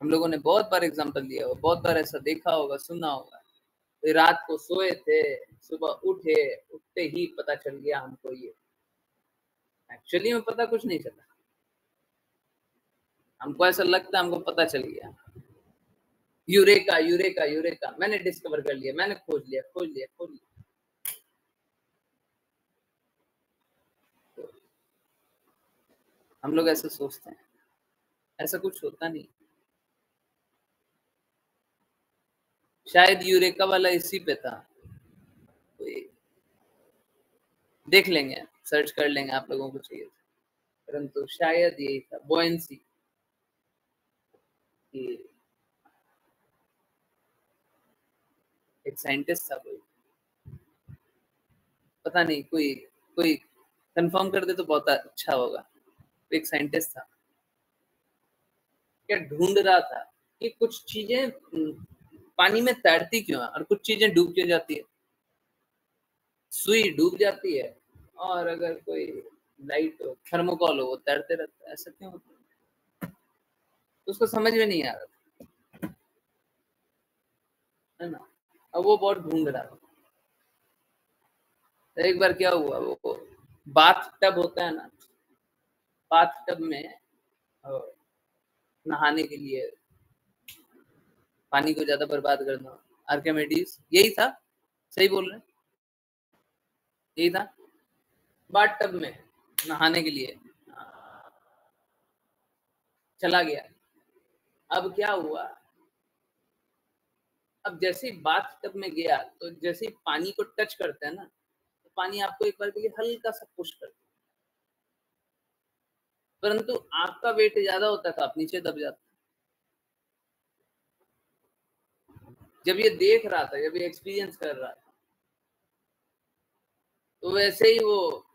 हम लोगों ने बहुत बार एग्जाम्पल दिया होगा, बहुत बार ऐसा देखा होगा, सुना होगा, तो रात को सोए थे, सुबह उठते ही पता चल गया हमको, ये एक्चुअली में पता कुछ नहीं चला, हमको ऐसा लगता है हमको पता चल गया, यूरेका यूरेका यूरेका, मैंने डिस्कवर कर लिया, मैंने खोज लिया। तो हम लोग ऐसा सोचते हैं, ऐसा कुछ होता नहीं। शायद यूरेका वाला इसी पे था, देख लेंगे, सर्च कर लेंगे, आप लोगों को चाहिए, परंतु शायद यही था बुओयंसी कि एक साइंटिस्ट था कोई, पता नहीं, कोई कोई कंफर्म कर दे तो बहुत अच्छा होगा। एक साइंटिस्ट था, क्या ढूंढ रहा था कि कुछ चीजें पानी में तैरती क्यों है और कुछ चीजें डूब क्यों जाती है। सुई डूब जाती है और अगर कोई लाइट हो, थर्मोकॉल हो, वो तैरते रहता है, ऐसा क्यों होता है? तो उसको समझ में नहीं आ रहा था, है ना। अब वो बहुत ढूंढ रहा था। तो एक बार क्या हुआ, वो बाथ टब होता है ना, बाथ टब में नहाने के लिए पानी को ज्यादा बर्बाद करना, आर्किमिडीज यही था, सही बोल रहे हैं, यही था, बाथ टब में नहाने के लिए चला गया। अब क्या हुआ, अब जैसे ही बाथ टब में गया तो जैसे ही पानी को टच करते हैं ना, तो पानी आपको एक बार के लिए हल्का सा पुश करता है, परंतु आपका वेट ज्यादा होता है तो आप नीचे दब जाते। जब ये देख रहा था, जब ये एक्सपीरियंस कर रहा था, तो वैसे ही वो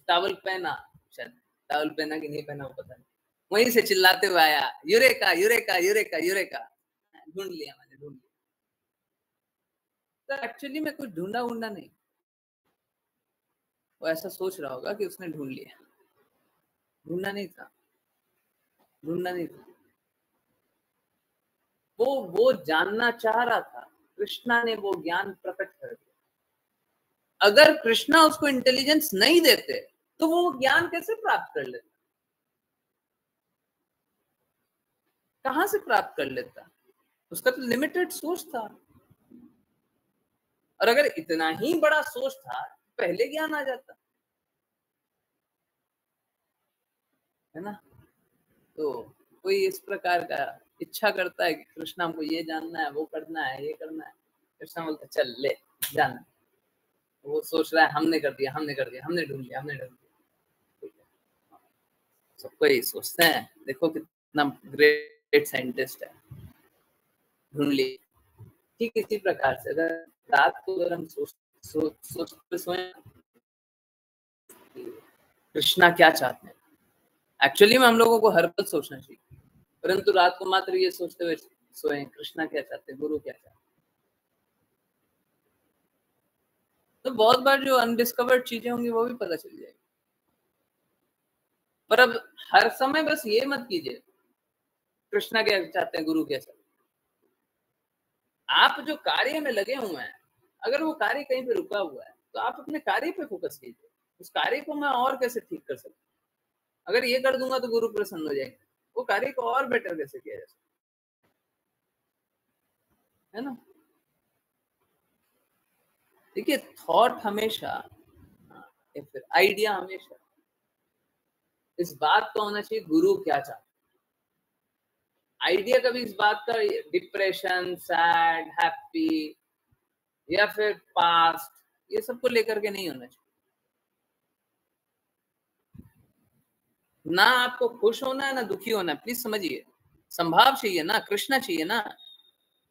टॉवल पहना, शायद टॉवल पहना कि नहीं पहना वो पता नहीं, वहीं से चिल्लाते हुए आया, यूरेका यूरेका यूरेका यूरेका, ढूंढ लिया मैंने, ढूंढ लिया। तो एक्चुअली में कुछ ढूंढा ढूंढा नहीं, वो ऐसा सोच रहा होगा कि उसने ढूंढ लिया, ढूंढना नहीं था, ढूंढना नहीं था। वो जानना चाह रहा था, कृष्णा ने वो ज्ञान प्रकट कर दिया। अगर कृष्णा उसको इंटेलिजेंस नहीं देते तो वो ज्ञान कैसे प्राप्त कर लेता, कहां से प्राप्त कर लेता? उसका तो लिमिटेड सोच था, और अगर इतना ही बड़ा सोच था पहले ज्ञान आ जाता, है ना। तो कोई इस प्रकार का इच्छा करता है कि कृष्णा हमको ये जानना है, वो करना है, ये करना है, कृष्णा बोलता चल ले जाना। वो सोच रहा है हमने कर दिया, हमने कर दिया, हमने ढूंढ लिया, हमने ढूंढ लिया। सबको यही सोचते हैं, देखो कितना ग्रेट साइंटिस्ट है, ढूंढ ली। ठीक इसी प्रकार से अगर रात को अगर हम सोचते सोए कृष्णा क्या चाहते हैं, एक्चुअली में हम लोगों को हर पल सोचना चाहिए, परंतु रात को मात्र ये सोचते हुए सोए कृष्णा क्या चाहते हैं, गुरु क्या चाहते हैं। तो बहुत बार जो अनडिस्कवर्ड चीजें होंगी वो भी पता चल जाएगी। पर अब हर समय बस ये मत कीजिए कृष्णा क्या चाहते हैं, गुरु क्या चाहते हैं। आप जो कार्य में लगे हुए हैं, अगर वो कार्य कहीं पे रुका हुआ है तो आप अपने कार्य पे फोकस कीजिए, उस कार्य को मैं और कैसे ठीक कर सकता हूँ, अगर ये कर दूंगा तो गुरु प्रसन्न हो जाएंगे, वो कार्य को और बेटर कैसे किया जा सकता है ना। देखिए थॉट हमेशा या फिर आइडिया हमेशा इस बात का होना चाहिए गुरु क्या चाहता है। आइडिया कभी इस बात का डिप्रेशन, सैड, हैप्पी या फिर पास्ट, ये सबको लेकर के नहीं होना चाहिए। ना आपको खुश होना है ना दुखी होना है, प्लीज समझिए। संभाव चाहिए ना, कृष्णा चाहिए ना,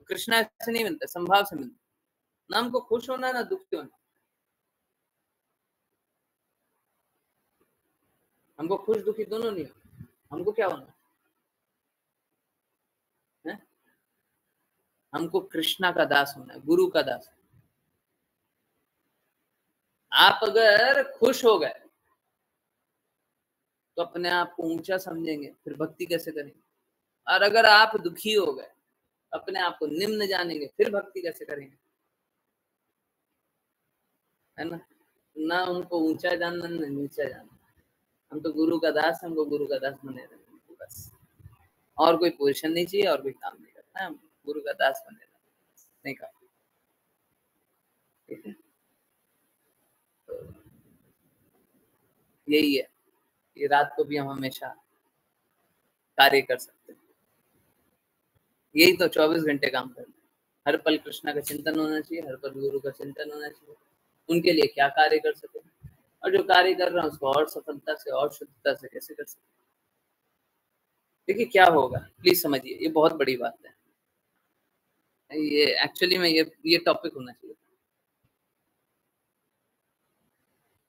कृष्णा ऐसे नहीं मिलता, संभाव से मिलता। ना हमको खुश होना है ना दुखी होना, हमको खुश दुखी दोनों नहीं होना, हमको क्या होना है, हमको कृष्णा का दास होना है, गुरु का दास। आप अगर खुश हो गए तो अपने आप को ऊंचा समझेंगे, फिर भक्ति कैसे करेंगे। और अगर आप दुखी हो गए अपने आप को निम्न जानेंगे, फिर भक्ति कैसे करेंगे, है ना। ना उनको ऊंचा जानना ना नीचा जानना, हम तो गुरु का दास, हमको गुरु का दास बने रहना बस, और कोई पोजीशन नहीं चाहिए, और कोई काम नहीं करना है, हम गुरु का दास बने रहना नहीं कहा, ठीक है। तो यही है कि रात को भी हम हमेशा कार्य कर सकते हैं, यही तो 24 घंटे काम करना है। हर पल कृष्णा का चिंतन होना चाहिए, हर पल गुरु का चिंतन होना चाहिए, उनके लिए क्या कार्य कर सके। और जो कार्य कर रहे हैं उसको और सफलता से और शुद्धता से कैसे कर सकते। देखिए क्या होगा, प्लीज समझिए, ये बहुत बड़ी बात है। ये एक्चुअली में ये टॉपिक होना चाहिए।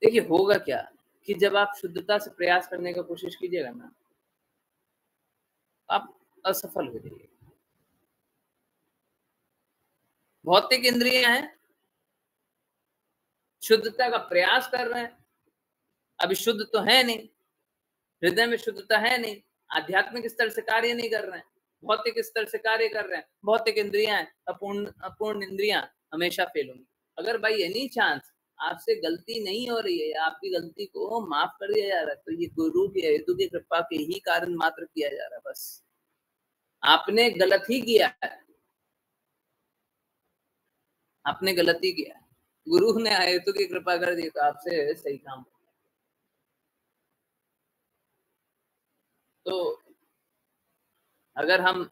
देखिए होगा क्या कि जब आप शुद्धता से प्रयास करने का कोशिश कीजिएगा ना, आप असफल हो जाइए। भौतिक इंद्रियां हैं, शुद्धता का प्रयास कर रहे हैं, अभी शुद्ध तो है नहीं, हृदय में शुद्धता है नहीं, आध्यात्मिक स्तर से कार्य नहीं कर रहे हैं, भौतिक स्तर से कार्य कर रहे हैं, भौतिक इंद्रियां हैं, अपूर्ण इंद्रियां हमेशा फेल होंगी। अगर भाई एनी चांस आपसे गलती नहीं हो रही है, आपकी गलती को माफ कर दिया जा रहा है, तो ये गुरु की हेतु की कृपा के ही कारण मात्र किया जा रहा है। बस आपने गलत ही किया है, आपने गलती किया है, गुरु ने हेतु की कृपा कर दी तो आपसे सही काम। तो अगर हम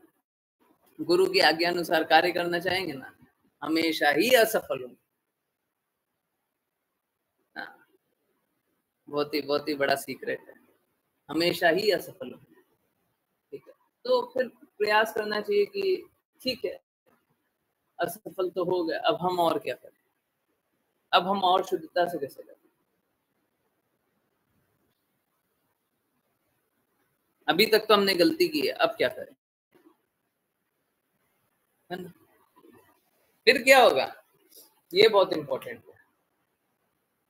गुरु की आज्ञा अनुसार कार्य करना चाहेंगे ना, हमेशा ही असफल होंगे। बहुत ही बड़ा सीक्रेट है, हमेशा ही असफल होंगे। ठीक है, तो फिर प्रयास करना चाहिए कि ठीक है असफल तो हो गए, अब हम और क्या करें, अब हम और शुद्धता से कैसे करें। अभी तक तो हमने गलती की है, अब क्या करें, है ना। फिर क्या होगा, ये बहुत इंपॉर्टेंट है।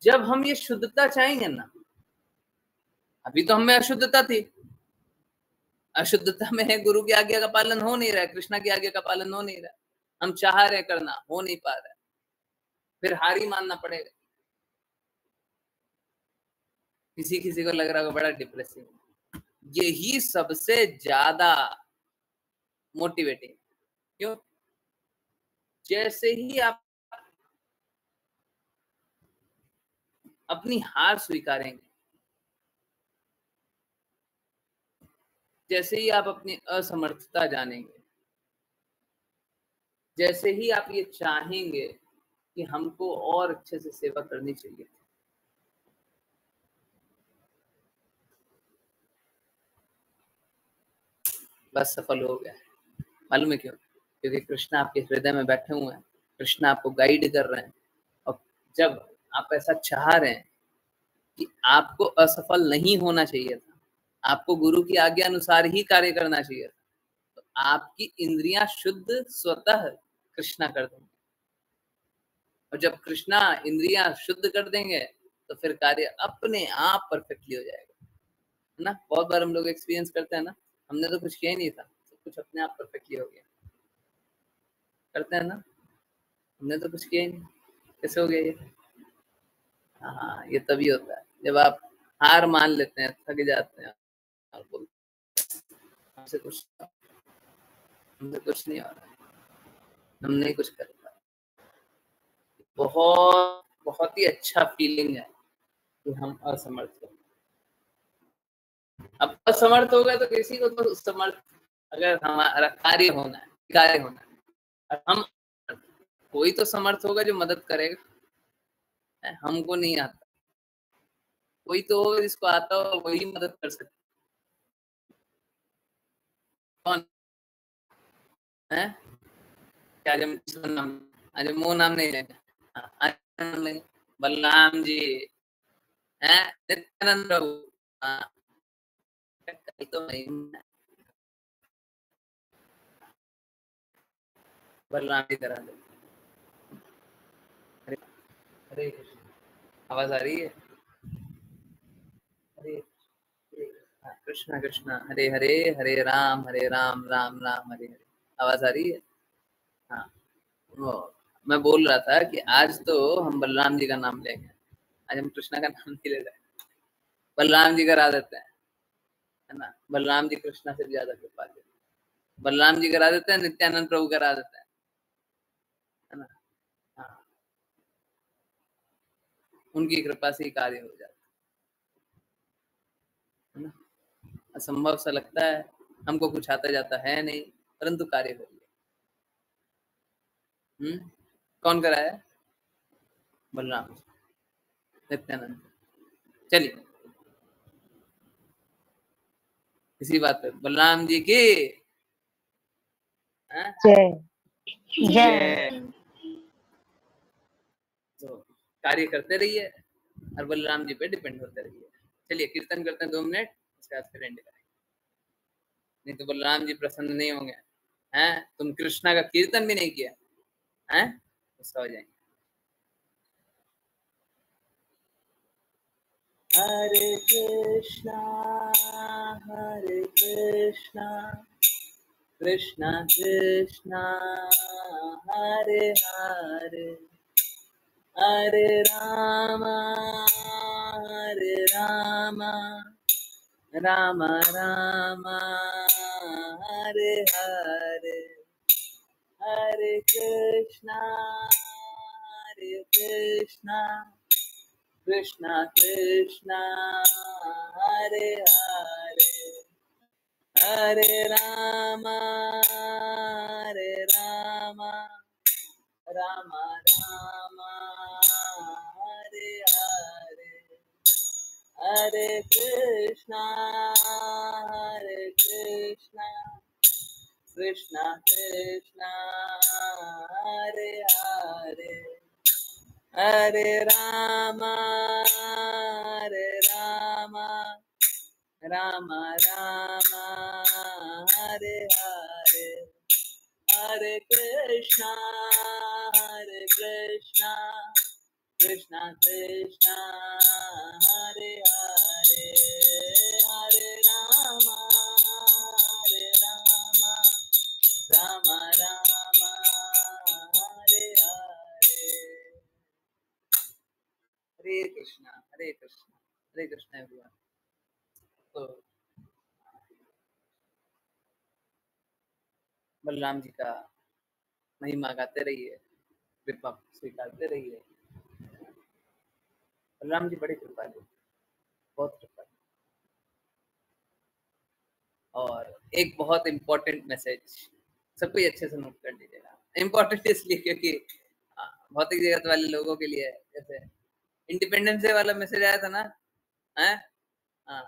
जब हम ये शुद्धता चाहेंगे ना, अभी तो हमें अशुद्धता थी, अशुद्धता में है, गुरु की आज्ञा का पालन हो नहीं रहा है, कृष्णा की आज्ञा का पालन हो नहीं रहा है, हम चाह रहे करना हो नहीं पा रहा है, फिर हार ही मानना पड़ेगा। किसी किसी को लग रहा होगा बड़ा डिप्रेसिव, यही सबसे ज्यादा मोटिवेटिंग। क्यों? जैसे ही आप अपनी हार स्वीकारेंगे, जैसे ही आप अपनी असमर्थता जानेंगे, जैसे ही आप ये चाहेंगे कि हमको और अच्छे से सेवा करनी चाहिए, बस सफल हो गया। मालूम है क्यों? क्योंकि कृष्ण आपके हृदय में बैठे हुए हैं, कृष्ण आपको गाइड कर रहे हैं। और जब आप ऐसा चाह रहे हैं कि आपको असफल नहीं होना चाहिए था, आपको गुरु की आज्ञा अनुसार ही कार्य करना चाहिए था, तो आपकी इंद्रियां शुद्ध स्वतः कृष्णा कर देंगे। और जब कृष्णा इंद्रियां शुद्ध कर देंगे तो फिर कार्य अपने आप परफेक्टली हो जाएगा, है ना। बहुत बार हम लोग एक्सपीरियंस करते हैं ना, हमने तो कुछ किया ही नहीं था, सब कुछ अपने आप परफेक्टली हो गया। करते हैं ना, हमने तो कुछ किया ही नहीं, कैसे हो गया ये। हाँ, ये तभी होता है जब आप हार मान लेते हैं, थक जाते हैं और बोलते हैं हमसे कुछ नहीं हो रहा, हम नहीं कुछ कर पा रहे। बहुत ही अच्छा फीलिंग है कि हम असमर्थ हो। अब असमर्थ हो गए तो किसी को तो समर्थ, अगर हमारा कार्य होना है, और हम, कोई तो समर्थ होगा जो मदद करेगा, हमको नहीं आता, कोई तो होगा जिसको आता हो वही मदद कर सकता। कौन है? आज हम वो नाम नहीं लेंगे, आज नाम लेंगे, बलराम जी है, नित्यानंद प्रभु, हाँ तो नहीं, बलराम जी करा दे। हरे कृष्ण, आवाज आ रही है? हरे कृष्णा कृष्णा हरे हरे, हरे राम राम राम हरे हरे। आवाज आ रही है? हाँ, वो मैं बोल रहा था कि आज तो हम बलराम जी का नाम लेंगे, आज हम कृष्णा का नाम नहीं ले रहे, बलराम जी करा देते हैं, है ना। बलराम जी कृष्णा से ज्यादा कृपा देते, बलराम जी करा देते हैं, नित्यानंद प्रभु करा देते हैं, है ना। हाँ, उनकी कृपा से ही कार्य हो जाता है ना। असंभव सा लगता है, हमको कुछ आता जाता है नहीं, परंतु कार्य हो गया। कौन कराया? बलराम, नित्यानंद। चलिए इसी बात पे बलराम जी की जय जय। तो कार्य करते रहिए और बलराम जी पे डिपेंड होते रहिए। चलिए कीर्तन करते हैं 2 मिनट, उसके बाद फिर एंड करेंगे, नहीं तो बलराम जी प्रसन्न नहीं होंगे। हैं तुम कृष्णा का कीर्तन भी नहीं किया, हैं गुस्सा हो जाएंगे। हरे कृष्णा कृष्णा कृष्णा हरे हरे, हरे राम राम राम हरे हरे, हरे कृष्णा कृष्णा कृष्णा हरे हरे, हरे राम राम राम हरे हरे, हरे कृष्णा कृष्णा कृष्णा हरे हरे, हरे राम राम राम हरे हरे, हरे कृष्णा कृष्णा कृष्णा हरे हरे, हरे राम राम राम हरे हरे। हरे कृष्णा एवरीवन। तो बलराम जी का महिमा गाते रहिए, कृपा स्वीकारते रहिए। बलराम जी बड़े कृपालु, बहुत कृपालु। और एक बहुत इम्पोर्टेंट मैसेज सब कोई अच्छे से नोट कर लीजिएगा। इम्पोर्टेंट इसलिए क्योंकि भौतिक जगत वाले लोगों के लिए, जैसे इंडिपेंडेंस डे वाला मैसेज आया था ना, है हाँ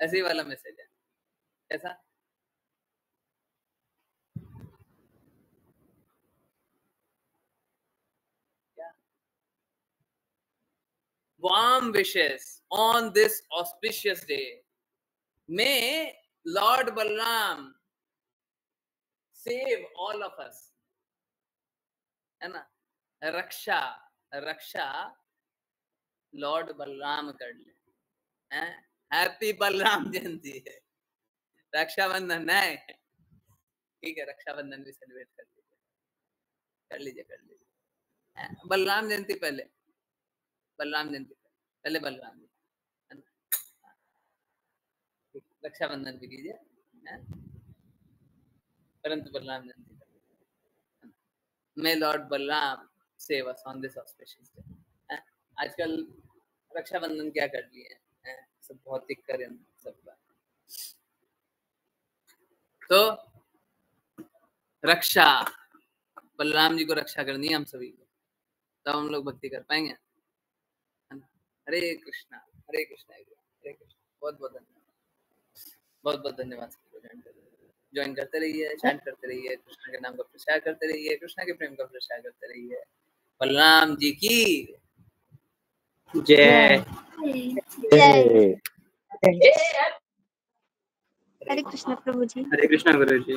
ऐसे ही वाला मैसेज है। कैसा? Warm wishes on this auspicious day. May Lord Balram save all of us. है ना? रक्षा लॉर्ड बलराम कर ले। हैप्पी बलराम जयंती है, रक्षाबंधन है, ठीक है, रक्षाबंधन भी सेलिब्रेट कर लीजिए। बलराम जयंती पहले, बलराम जी, रक्षाबंधन भी कीजिए, परंतु बलराम जयंती मे lord Balram save us on this auspicious day. आजकल रक्षाबंधन क्या कर लिए हैं, सब भौतिक करें सबका। तो रक्षा, बलराम जी को रक्षा करनी है हम सभी को, तब हम लोग भक्ति कर पाएंगे। हरे कृष्णा हरे कृष्णा हरे कृष्णा। बहुत बहुत धन्यवाद ज्वाइन करते रहिए, चैंट करते रहिए, कृष्णा के नाम का प्रचार करते रहिए, कृष्णा के प्रेम का प्रचार करते रहिए। बलराम जी की जय। जय। हरे कृष्ण प्रभु जी। हरे कृष्णा गुरु जी।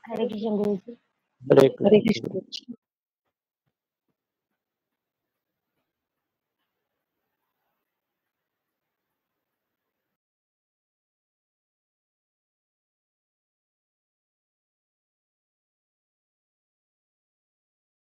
हरे कृष्ण गुरु जी। हरे कृष्ण।